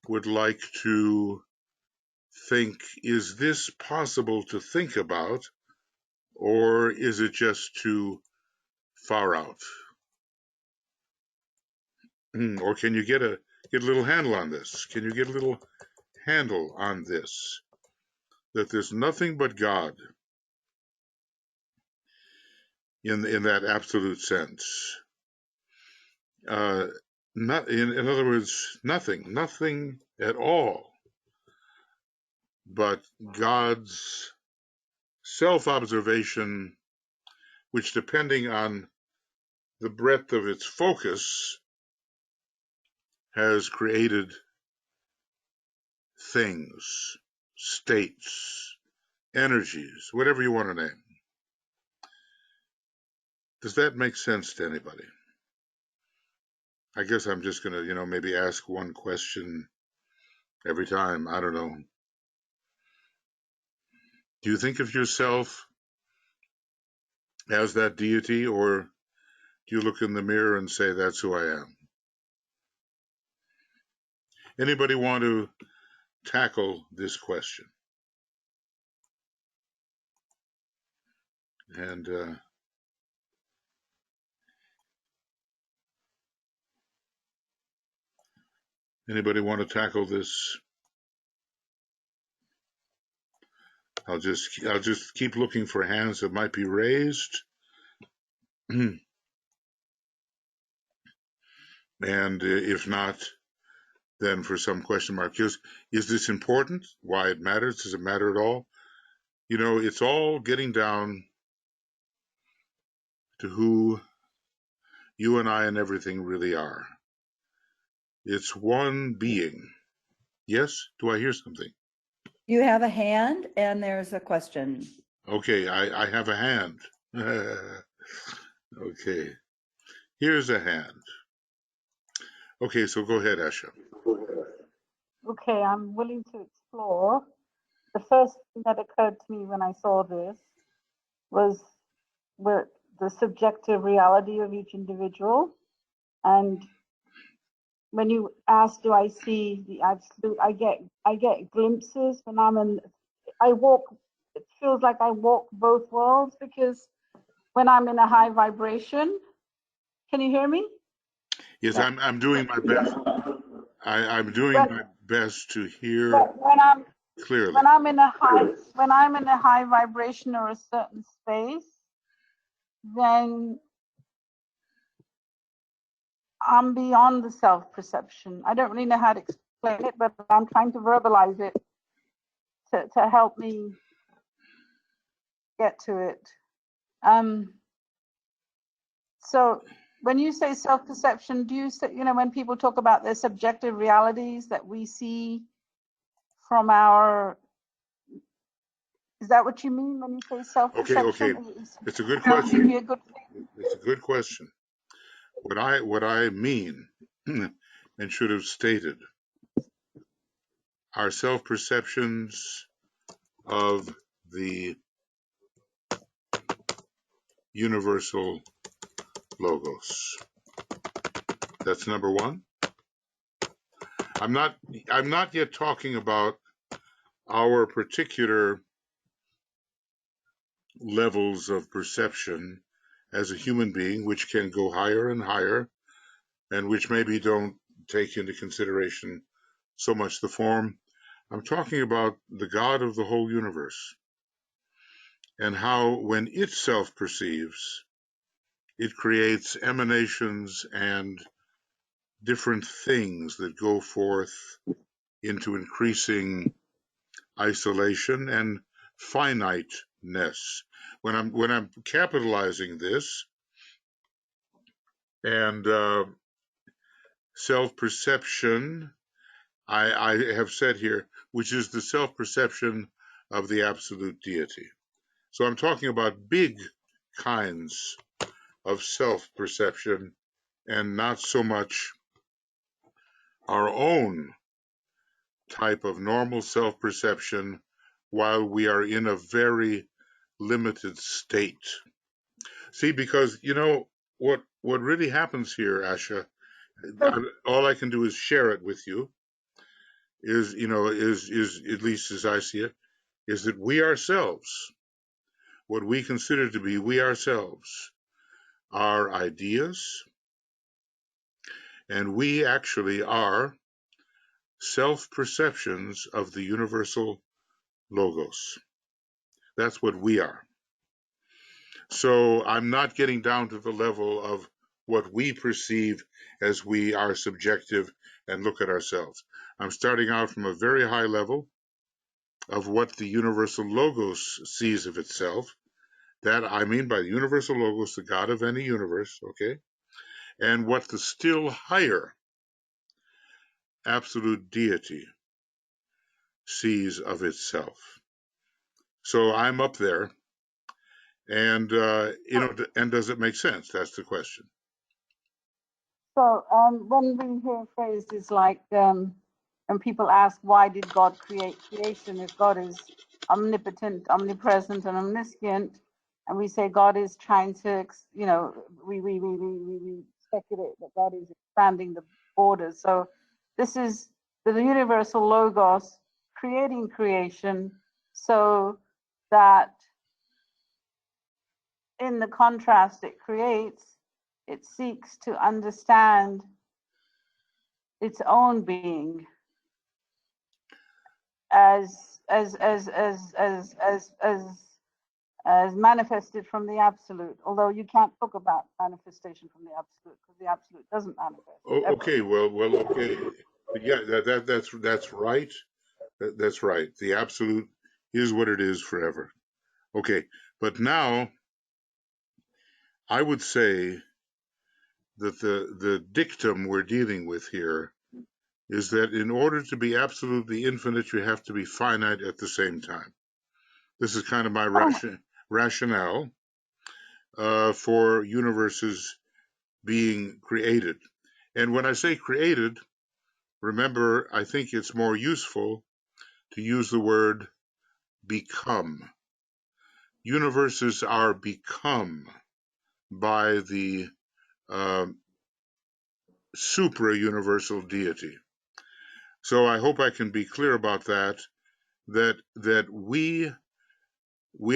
would like to think, is this possible to think about, or is it just too far out? Or can you get a little handle on this? Can you get a little handle on this? That there's nothing but God in that absolute sense. Not in other words, nothing at all, but God's self-observation, which, depending on the breadth of its focus, has created things, states, energies, whatever you want to name. Does that make sense to anybody? I guess I'm just going to, maybe ask one question every time. I don't know. Do you think of yourself as that deity, or do you look in the mirror and say, that's who I am? Anybody want to tackle this question? And anybody want to tackle this? I'll just keep looking for hands that might be raised. And if not, then for some question mark. Is this important? Why it matters? Does it matter at all? It's all getting down to who you and I and everything really are. It's one being. Yes? Do I hear something? You have a hand and there's a question. Okay, I have a hand. Okay. Here's a hand. Okay, so go ahead, Asha. Okay, I'm willing to explore. The first thing that occurred to me when I saw this was the subjective reality of each individual. And when you ask, do I see the absolute, I get glimpses when it feels like I walk both worlds, because when I'm in a high vibration, can you hear me? Yes, Yeah. I'm doing my best. I'm doing my best to hear clearly. When I'm in a high vibration or a certain space, then I'm beyond the self-perception. I don't really know how to explain it, but I'm trying to verbalize it to help me get to it. So when you say self-perception, do you say, when people talk about their subjective realities that we see from is that what you mean when you say self-perception? Okay. It's a good question. A good thing? It's a good question. What I mean and should have stated are self-perceptions of the universal logos. That's number one. I'm not yet talking about our particular levels of perception as a human being, which can go higher and higher, and which maybe don't take into consideration so much the form. I'm talking about the God of the whole universe, and how when it self-perceives, it creates emanations and different things that go forth into increasing isolation and finiteness. When I'm capitalizing this, and self-perception, I have said here, which is the self-perception of the absolute deity. So I'm talking about big kinds of self-perception, and not so much our own type of normal self-perception while we are in a very limited state. See, because what really happens here, Asha, all I can do is share it with you, is at least as I see it, is that we ourselves, what we consider to be we ourselves are ideas, and we actually are self-perceptions of the universal logos. That's what we are. So I'm not getting down to the level of what we perceive as we are subjective and look at ourselves. I'm starting out from a very high level of what the universal logos sees of itself. That I mean by the universal logos, the God of any universe, okay? And what the still higher absolute deity sees of itself. So I'm up there, and and does it make sense? That's the question. So when we hear phrases like, when people ask, why did God create creation if God is omnipotent, omnipresent, and omniscient, and we say God is trying to, we speculate that God is expanding the borders. So this is the universal logos creating creation so that in the contrast it creates, it seeks to understand its own being as manifested from the absolute. Although you can't talk about manifestation from the absolute because the absolute doesn't manifest. Oh, okay, okay, yeah, that's right. That's right. The absolute is what it is forever. Okay, but now I would say that the dictum we're dealing with here is that in order to be absolutely infinite, you have to be finite at the same time. This is kind of my rationale for universes being created. And when I say created, remember, I think it's more useful to use the word become. Universes are become by the supra-universal deity. So I hope I can be clear about that we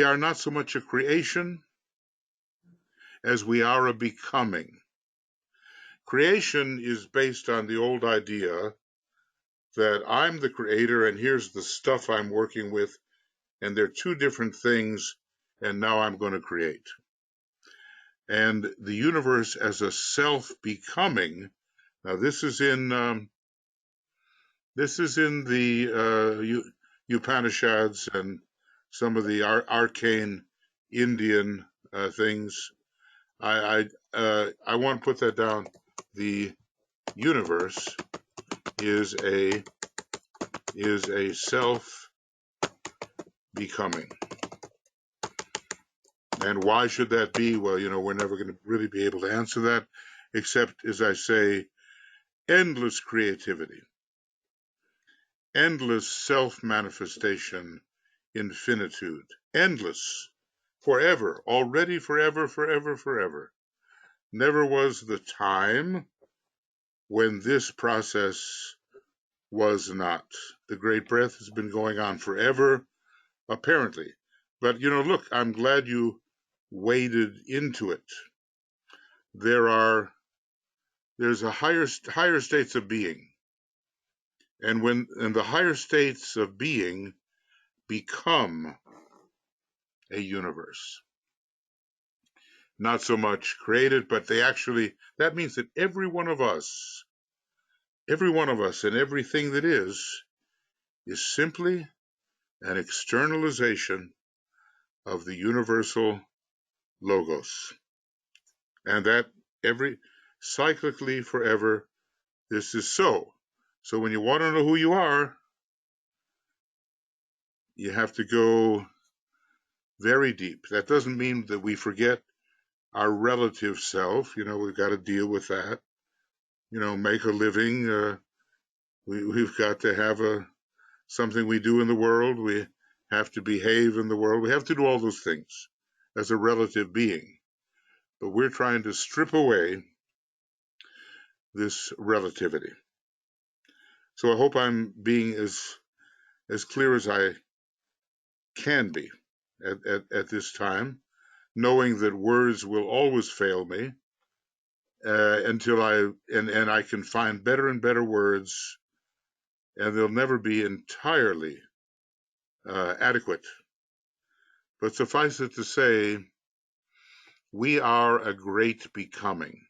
are not so much a creation as we are a becoming. Creation is based on the old idea that I'm the creator and here's the stuff I'm working with, and they're two different things, and now I'm going to create. And the universe as a self-becoming, now this is in the Upanishads and some of the arcane Indian things. I want to put that down. The universe is a self-becoming. And why should that be? Well, we're never going to really be able to answer that, except, as I say, endless creativity, endless self-manifestation, infinitude, endless, forever, already forever, forever, forever. Never was the time when this process was not. The great breath has been going on forever, apparently. But, look, I'm glad you waded into it. There's a higher states of being. And the higher states of being become a universe. Not so much created, but that means that every one of us and everything that is simply an externalization of the universal logos. And that cyclically forever, this is so. So when you want to know who you are, you have to go very deep. That doesn't mean that we forget our relative self. We've got to deal with that. Make a living. We've got to have something we do in the world. We have to behave in the world. We have to do all those things as a relative being. But we're trying to strip away this relativity. So I hope I'm being as clear as I can be. at this time, knowing that words will always fail me until I can find better and better words, and they'll never be entirely adequate. But suffice it to say, we are a great becoming.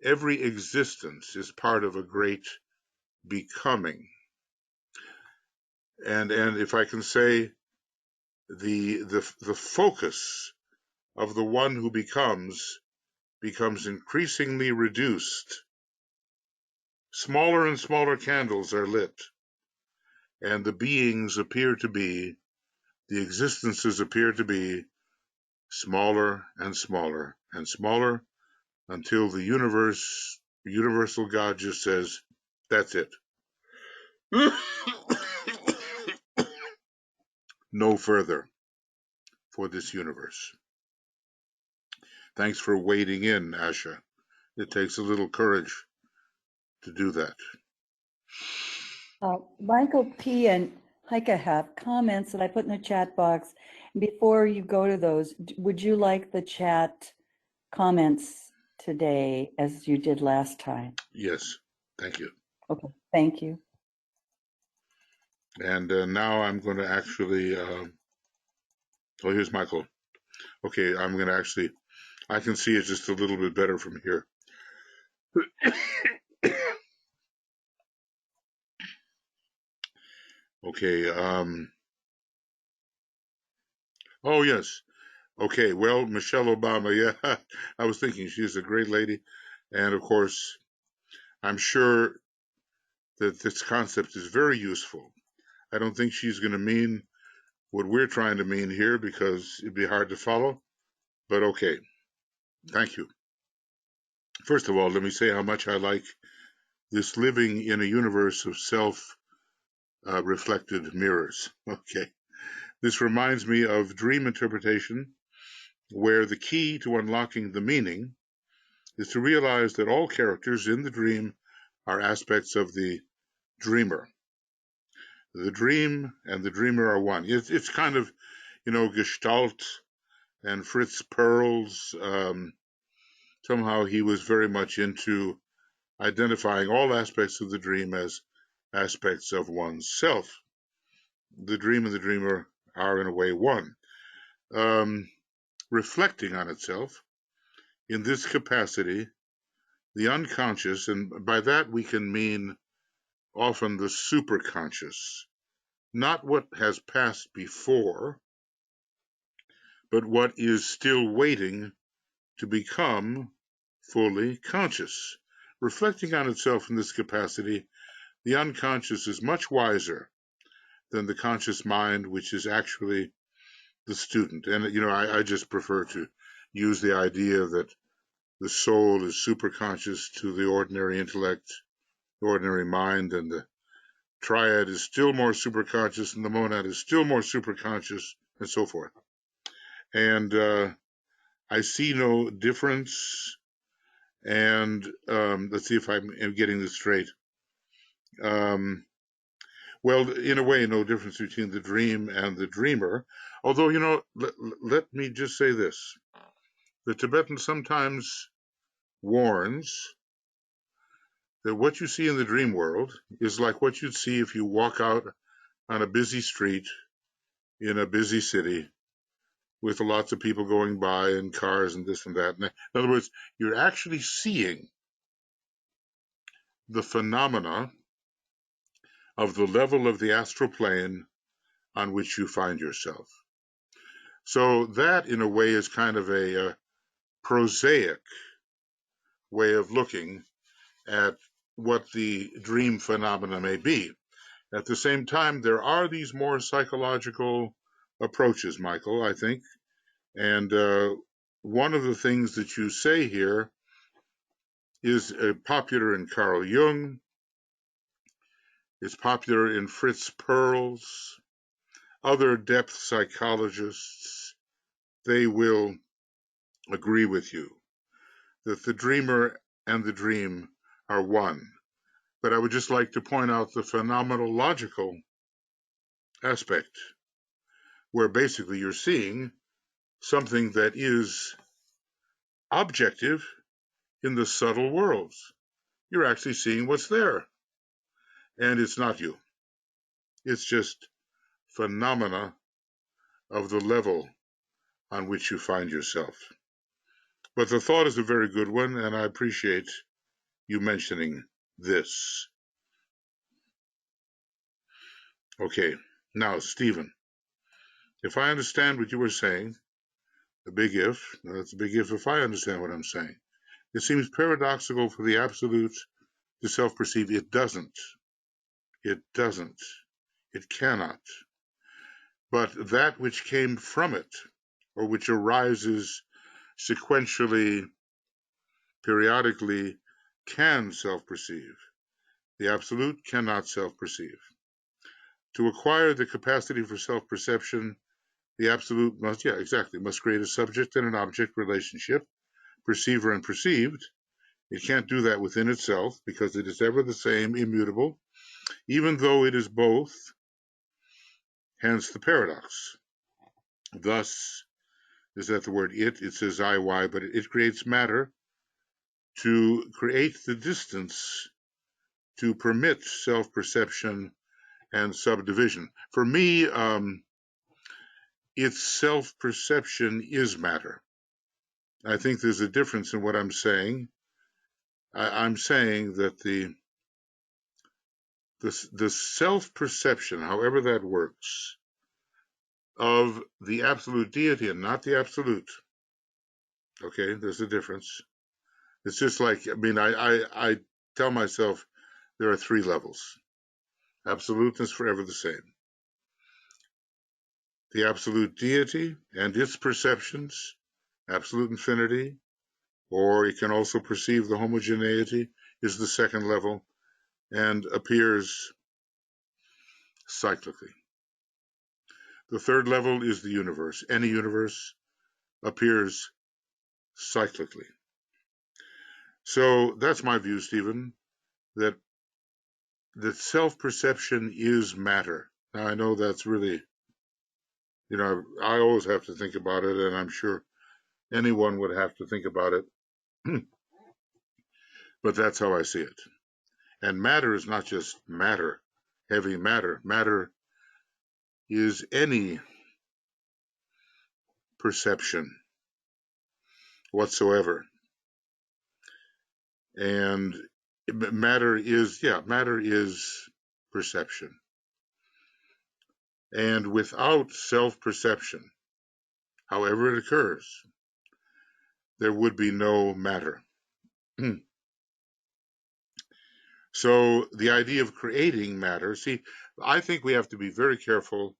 Every existence is part of a great becoming. And if I can say, the focus of the one who becomes increasingly reduced. Smaller and smaller candles are lit, and the beings appear to be, the existences appear to be smaller and smaller and smaller until the universal God just says, that's it. No further for this universe. Thanks for wading in, Asha. It takes a little courage to do that. Michael P. and Heike have comments that I put in the chat box. Before you go to those, would you like the chat comments today as you did last time? Yes, thank you. Okay, thank you. And now I'm going to actually, oh, here's Michael. Okay, I'm going to actually, I can see it just a little bit better from here. Okay, oh yes. Okay, well, Michelle Obama, yeah, I was thinking she's a great lady. And of course, I'm sure that this concept is very useful. I don't think she's going to mean what we're trying to mean here because it'd be hard to follow, but okay, thank you. First of all, let me say how much I like this living in a universe of self-reflected mirrors. Okay, this reminds me of dream interpretation, where the key to unlocking the meaning is to realize that all characters in the dream are aspects of the dreamer. The dream and the dreamer are one. It's kind of, Gestalt and Fritz Perls. Somehow he was very much into identifying all aspects of the dream as aspects of oneself. The dream and the dreamer are in a way one. Reflecting on itself, in this capacity, the unconscious, and by that we can mean often the superconscious, not what has passed before, but what is still waiting to become fully conscious. Reflecting on itself in this capacity, the unconscious is much wiser than the conscious mind, which is actually the student. And, I just prefer to use the idea that the soul is superconscious to the ordinary intellect, the ordinary mind, and the triad is still more superconscious, and the monad is still more superconscious, and so forth. And I see no difference. And let's see if I'm getting this straight. Well, in a way, no difference between the dream and the dreamer. Although, let me just say this. The Tibetan sometimes warns that what you see in the dream world is like what you'd see if you walk out on a busy street in a busy city with lots of people going by and cars and this and that. In other words, you're actually seeing the phenomena of the level of the astral plane on which you find yourself. So that, in a way, is kind of a prosaic way of looking at what the dream phenomena may be. At the same time, there are these more psychological approaches, Michael, I think. And one of the things that you say here is popular in Carl Jung. It's popular in Fritz Perls. Other depth psychologists, they will agree with you that the dreamer and the dream are one. But I would just like to point out the phenomenological aspect. where basically you're seeing something that is objective in the subtle worlds. You're actually seeing what's there. And it's not you. It's just phenomena of the level on which you find yourself. But the thought is a very good one, and I appreciate you mentioning this. Okay, now, Stephen, if I understand what you were saying, a big if, that's a big if I understand what I'm saying. It seems paradoxical for the absolute to self-perceive. It doesn't. It doesn't. It cannot. But that which came from it, or which arises sequentially, periodically, can self-perceive. The absolute cannot self-perceive. To acquire the capacity for self-perception, the absolute must create a subject and an object relationship, perceiver and perceived. It can't do that within itself because it is ever the same, immutable, even though it is both, hence the paradox. Thus, is that the word it says IY, but it creates matter to create the distance to permit self-perception and subdivision. For me, its self-perception is matter. I think there's a difference in what I'm saying. I'm saying that the self-perception, however that works, of the absolute deity and not the absolute. Okay, there's a difference. It's just like, I tell myself there are three levels. Absoluteness forever the same. The absolute deity and its perceptions, absolute infinity, or it can also perceive the homogeneity, is the second level and appears cyclically. The third level is the universe. Any universe appears cyclically. So that's my view, Stephen, that self-perception is matter. Now, I know that's really, I always have to think about it, and I'm sure anyone would have to think about it. But that's how I see it. And matter is not just matter, heavy matter. Matter is any perception whatsoever. And matter is perception. And without self-perception, however it occurs, there would be no matter. So the idea of creating matter, see, I think we have to be very careful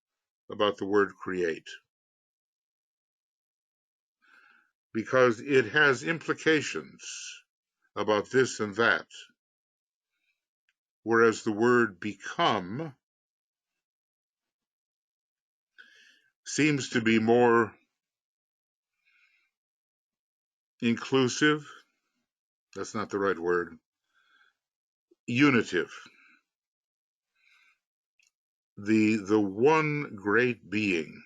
about the word create, because it has implications about this and that, whereas the word become seems to be more inclusive. That's not the right word. Unitive. The one great being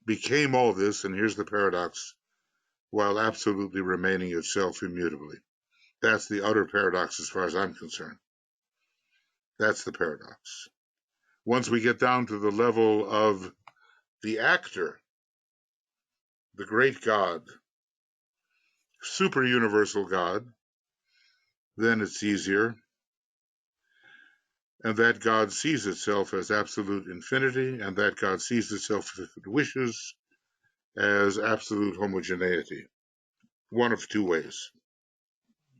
became all this, and here's the paradox, while absolutely remaining itself immutably. That's the utter paradox as far as I'm concerned. That's the paradox. Once we get down to the level of the actor, the great God, super universal God, then it's easier. And that God sees itself as absolute infinity, and that God sees itself, if it wishes, as absolute homogeneity. One of two ways.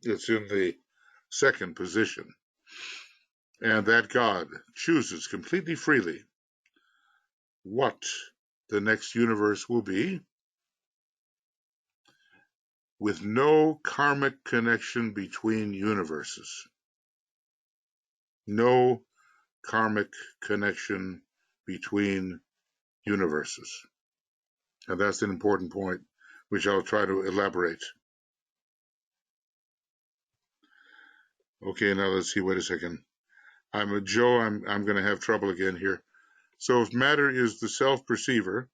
It's in the second position. And that God chooses completely freely what the next universe will be, with no karmic connection between universes. No karmic connection between universes. And that's an important point, which I'll try to elaborate. Okay, now let's see, wait a second. Joe, I'm going to have trouble again here. So if matter is the self-perceiver,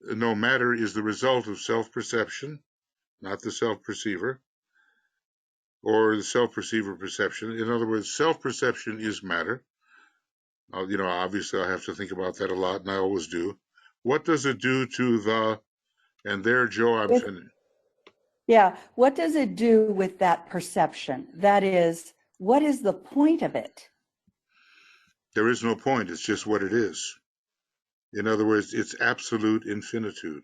no, matter is the result of self-perception, not the self-perceiver, or the self-perceiver perception. In other words, self-perception is matter. Obviously I have to think about that a lot, and I always do. What does it do to the, and there, Joe, I'm finished. Yeah, what does it do with that perception? That is, what is the point of it? There is no point, it's just what it is. In other words, it's absolute infinitude.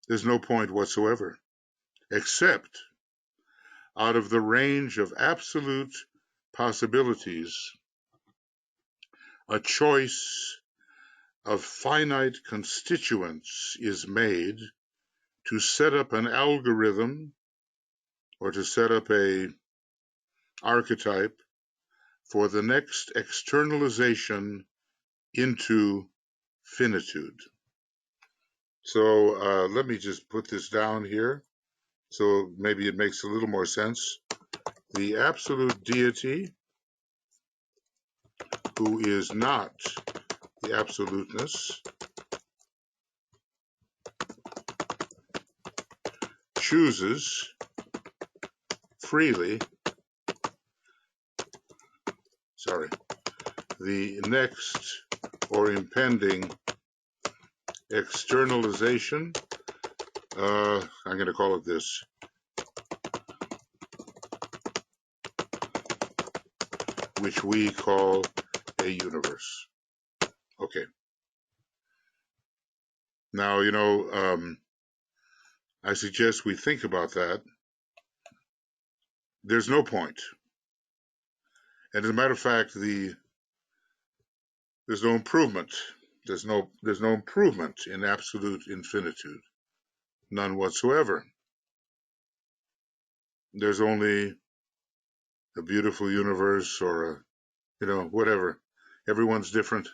There's no point whatsoever, except out of the range of absolute possibilities, a choice of finite constituents is made to set up an algorithm or to set up a archetype for the next externalization into finitude. So let me just put this down here so maybe it makes a little more sense. The absolute deity, who is not the absoluteness, chooses freely, the next or impending externalization, I'm going to call it this, which we call a universe. Okay. Now, I suggest we think about that. There's no point. And as a matter of fact, there's no improvement. There's no improvement in absolute infinitude. None whatsoever. There's only a beautiful universe or whatever. Everyone's different.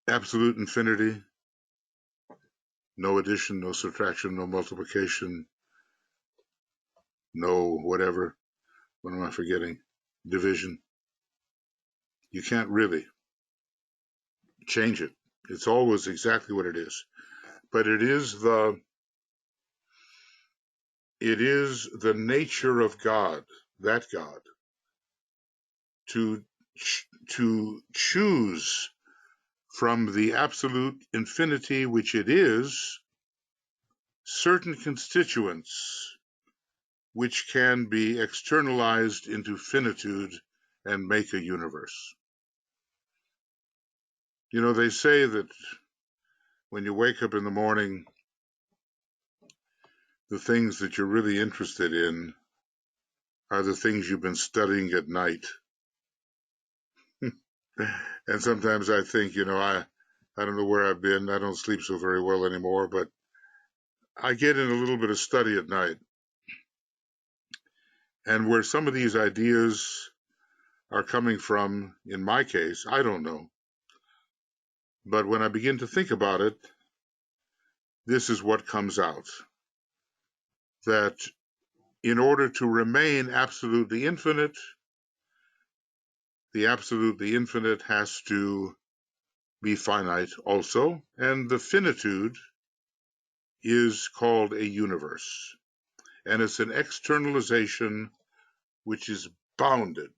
Absolute infinity. No addition, no subtraction, no multiplication, no whatever. What am I forgetting? Division. You can't really change it. It's always exactly what it is. But it is the nature of God, that God, to choose from the absolute infinity which it is, certain constituents which can be externalized into finitude and make a universe. They say that when you wake up in the morning, the things that you're really interested in are the things you've been studying at night. And sometimes I think, I don't know where I've been. I don't sleep so very well anymore, but I get in a little bit of study at night. And where some of these ideas are coming from, in my case, I don't know. But when I begin to think about it, this is what comes out. That in order to remain absolutely infinite, the absolutely infinite has to be finite also, and the finitude is called a universe. And it's an externalization which is bounded,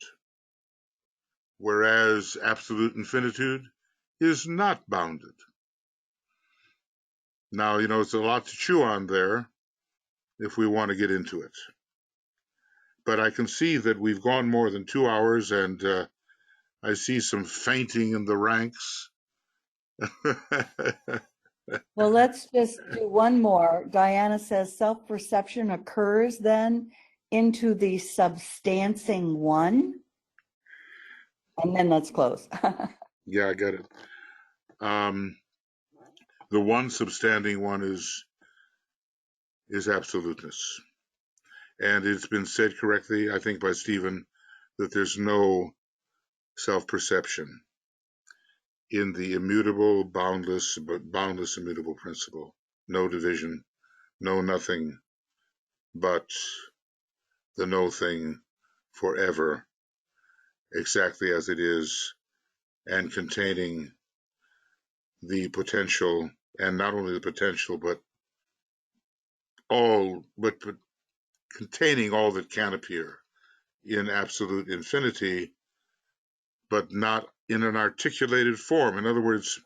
whereas absolute infinitude is not bounded. Now, it's a lot to chew on there if we want to get into it. But I can see that we've gone more than 2 hours, and I see some fainting in the ranks. Well, let's just do one more. Diana says self-perception occurs then into the substancing one. And then let's close. Yeah, I get it. The one substanding one is absoluteness. And it's been said correctly, I think, by Stephen, that there's no self-perception in the immutable, boundless immutable principle. No division, no nothing, but the no thing forever exactly as it is and containing the potential, and not only the potential, but containing all that can appear in absolute infinity, but not in an articulated form. In other words,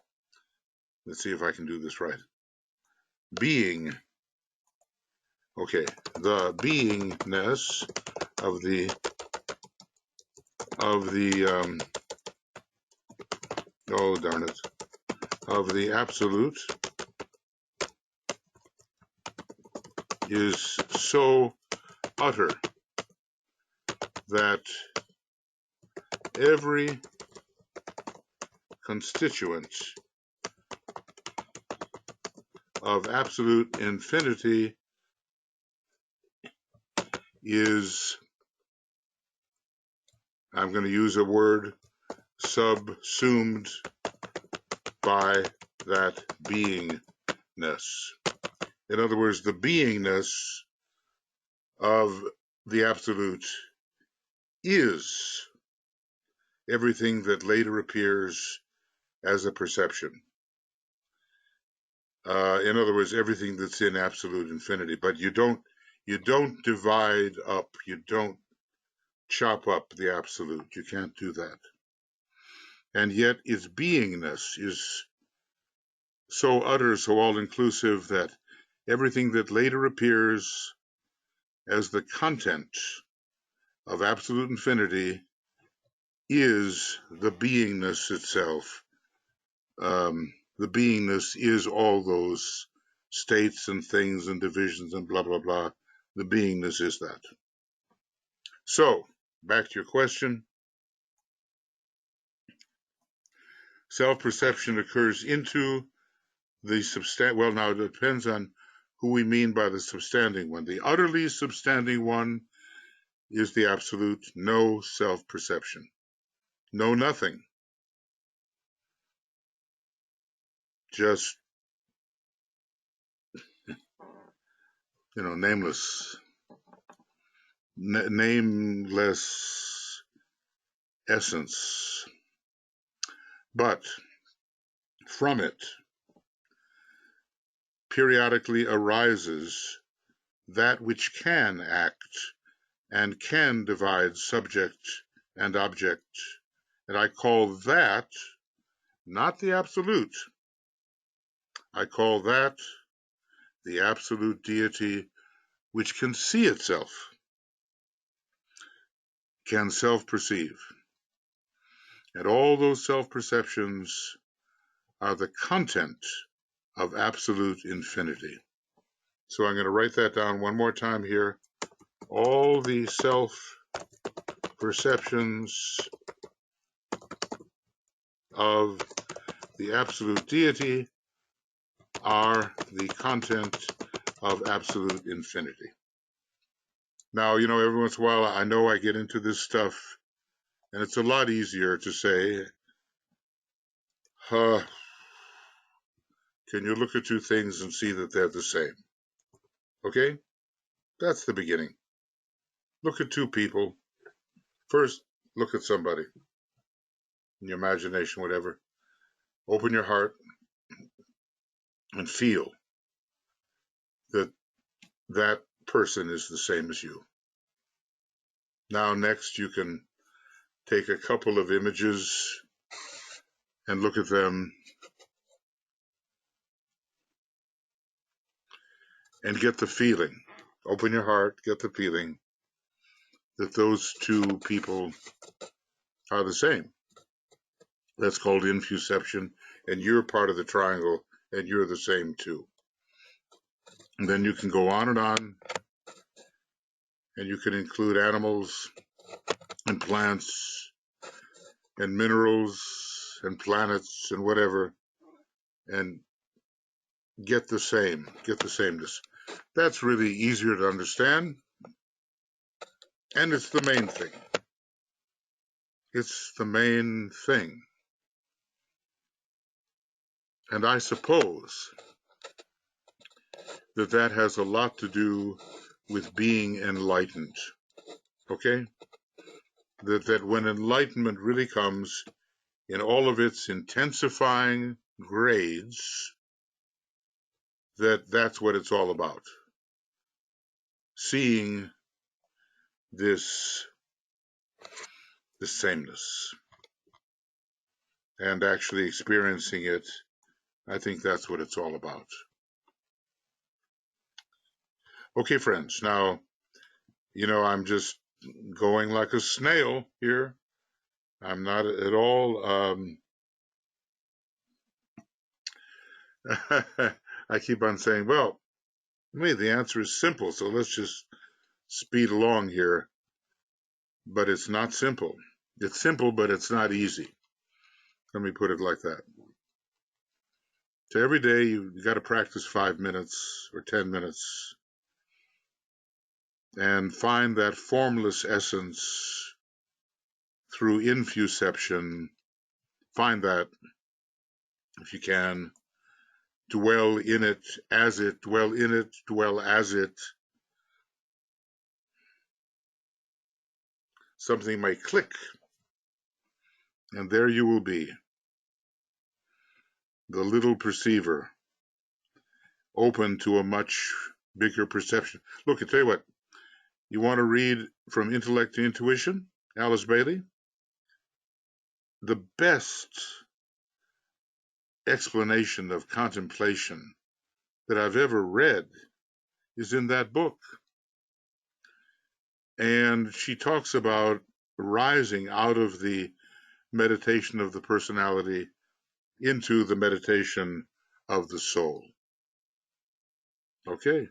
let's see if I can do this right. Being, okay, the beingness of the oh darn it, of the absolute is so utter that every constituent of absolute infinity is, I'm going to use a word, subsumed by that beingness. In other words, the beingness of the absolute is everything that later appears as a perception. In other words, everything that's in absolute infinity. But you don't divide up, you don't chop up the absolute. You can't do that. And yet its beingness is so utter, so all-inclusive that everything that later appears as the content of absolute infinity is the beingness itself. The beingness is all those states and things and divisions and blah, blah, blah. The beingness is that. So, back to your question. Self-perception occurs into the well, now it depends on who we mean by the substanding one. The utterly substanding one is the absolute, no self-perception, no nothing, just, nameless, nameless essence. But from it periodically arises that which can act and can divide subject and object. And I call that not the absolute. I call that the absolute deity, which can see itself, can self-perceive. And all those self-perceptions are the content of absolute infinity. So I'm going to write that down one more time here. All the self-perceptions of the absolute deity are the content of absolute infinity. Now, every once in a while, I know I get into this stuff, and it's a lot easier to say, can you look at two things and see that they're the same? Okay? That's the beginning. Look at two people. First, look at somebody in your imagination, whatever. Open your heart and feel that that person is the same as you. Now, next, you can take a couple of images and look at them and get the feeling. Open your heart, get the feeling that those two people are the same. That's called infuception, and you're part of the triangle, and you're the same too. And then you can go on, and you can include animals and plants and minerals and planets and whatever, and get the sameness. That's really easier to understand, and it's the main thing. It's the main thing. And I suppose that has a lot to do with being enlightened. Okay? that when enlightenment really comes in all of its intensifying grades, that's what it's all about. Seeing this sameness and actually experiencing it. I think that's what it's all about. Okay, friends, now, I'm just going like a snail here. I'm not at all, I keep on saying, well, the answer is simple, so let's just speed along here. But it's not simple. It's simple, but it's not easy. Let me put it like that. So every day you got to practice 5 minutes or 10 minutes and find that formless essence through infuception. Find that, if you can, dwell in it, as it, dwell in it, dwell as it. Something might click, and there you will be, the little perceiver, open to a much bigger perception. Look, I tell you what, you want to read From Intellect to Intuition, Alice Bailey? The best explanation of contemplation that I've ever read is in that book. And she talks about rising out of the meditation of the personality into the meditation of the soul. Okay.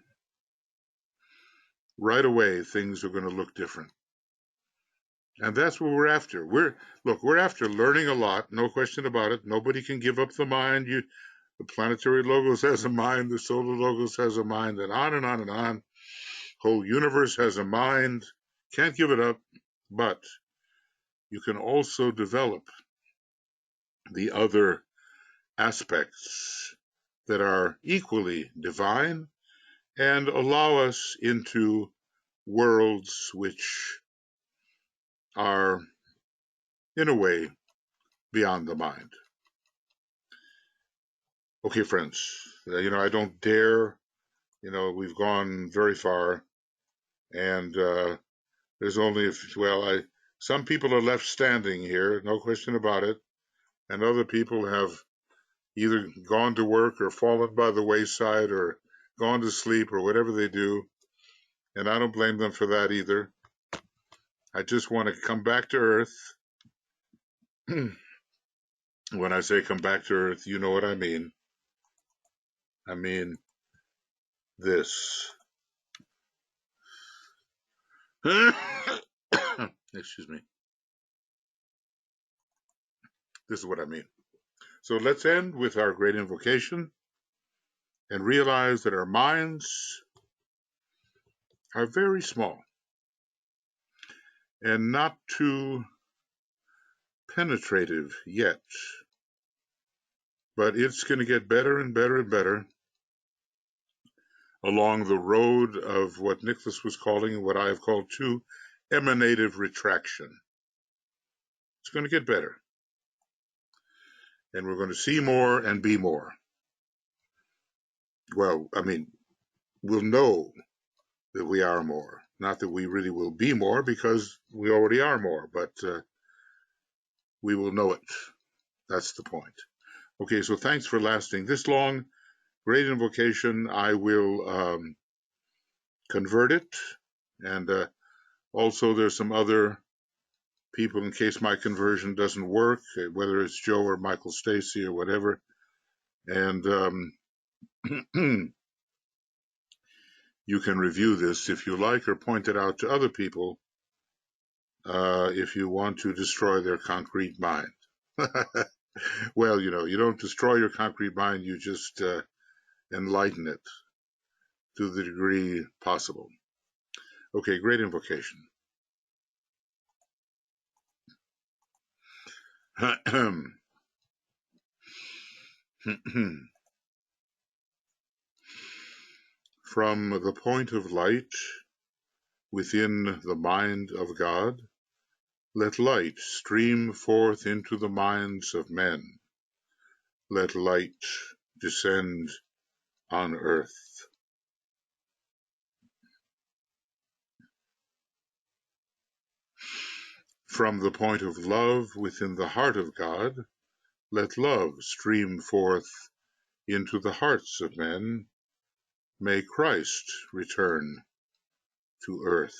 Right away, things are going to look different. And that's what we're after. We're after learning a lot, no question about it. Nobody can give up the mind. The planetary logos has a mind, the solar logos has a mind, and on and on and on. Whole universe has a mind. Can't give it up, but you can also develop the other aspects that are equally divine and allow us into worlds which are, in a way, beyond the mind. Okay, friends, I don't dare, we've gone very far, and there's only, some people are left standing here, no question about it, and other people have either gone to work or fallen by the wayside or gone to sleep or whatever they do, and I don't blame them for that either. I just want to come back to earth. When I say come back to earth, you know what I mean. I mean this. Excuse me. This is what I mean. So let's end with our great invocation and realize that our minds are very small and not too penetrative yet, but it's going to get better and better and better along the road of what Nicholas was calling, what I have called too, emanative retraction. It's going to get better. And we're going to see more and be more. Well, we'll know that we are more. Not that we really will be more, because we already are more, but we will know it. That's the point. Okay, so thanks for lasting this long. Great invocation. I will convert it. And also there's some other people, in case my conversion doesn't work, whether it's Joe or Michael Stacy or whatever. And you can review this if you like, or point it out to other people if you want to destroy their concrete mind. Well, you don't destroy your concrete mind, you just enlighten it to the degree possible. Okay, great invocation. From the point of light within the mind of God, Let light stream forth into the minds of men. Let light descend on earth. From the point of love within the heart of God, let love stream forth into the hearts of men. May Christ return to earth.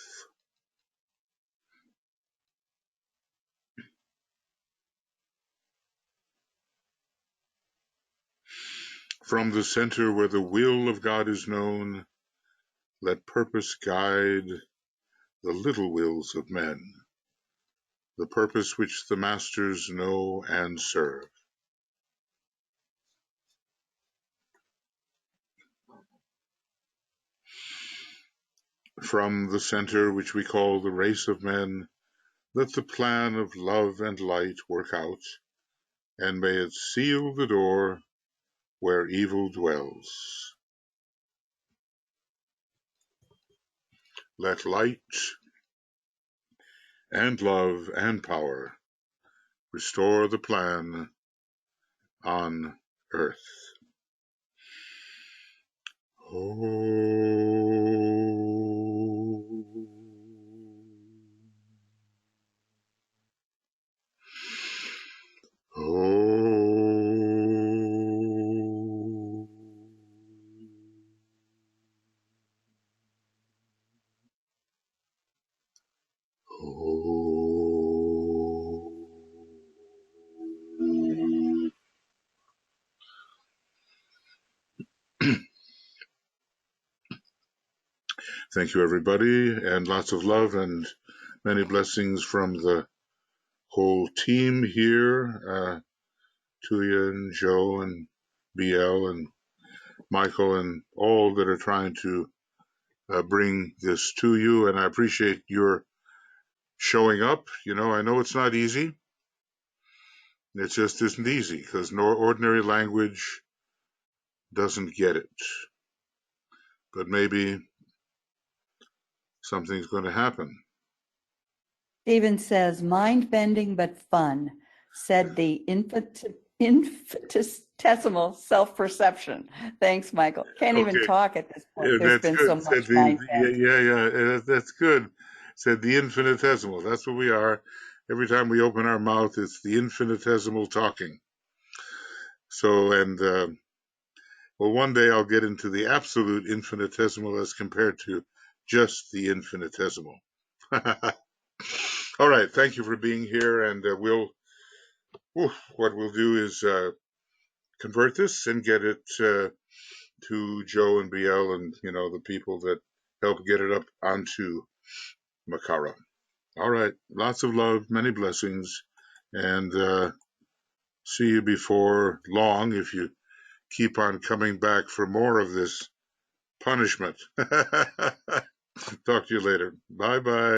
From the center where the will of God is known, let purpose guide the little wills of men, the purpose which the masters know and serve. From the center which we call the race of men, let the plan of love and light work out, and may it seal the door where evil dwells. Let light and love and power restore the plan on earth. Thank you, everybody, and lots of love and many blessings from the whole team here, Tuya and Joe and BL and Michael and all that are trying to bring this to you. And I appreciate your showing up. You know, I know it's not easy. It just isn't easy because no ordinary language doesn't get it. But maybe something's going to happen. Stephen says, mind-bending but fun, said the infinitesimal self-perception. Thanks, Michael. Can't even Okay. talk at this point. Yeah, There's that's been good. so Said much mind bent. yeah, that's good. Said the infinitesimal. That's what we are. Every time we open our mouth, it's the infinitesimal talking. So, and well, one day I'll get into the absolute infinitesimal as compared to just the infinitesimal. All right. Thank you for being here. And what we'll do is convert this and get it to Joe and BL and, you know, the people that help get it up onto Makara. All right. Lots of love, many blessings, and see you before long if you keep on coming back for more of this punishment. Talk to you later. Bye-bye.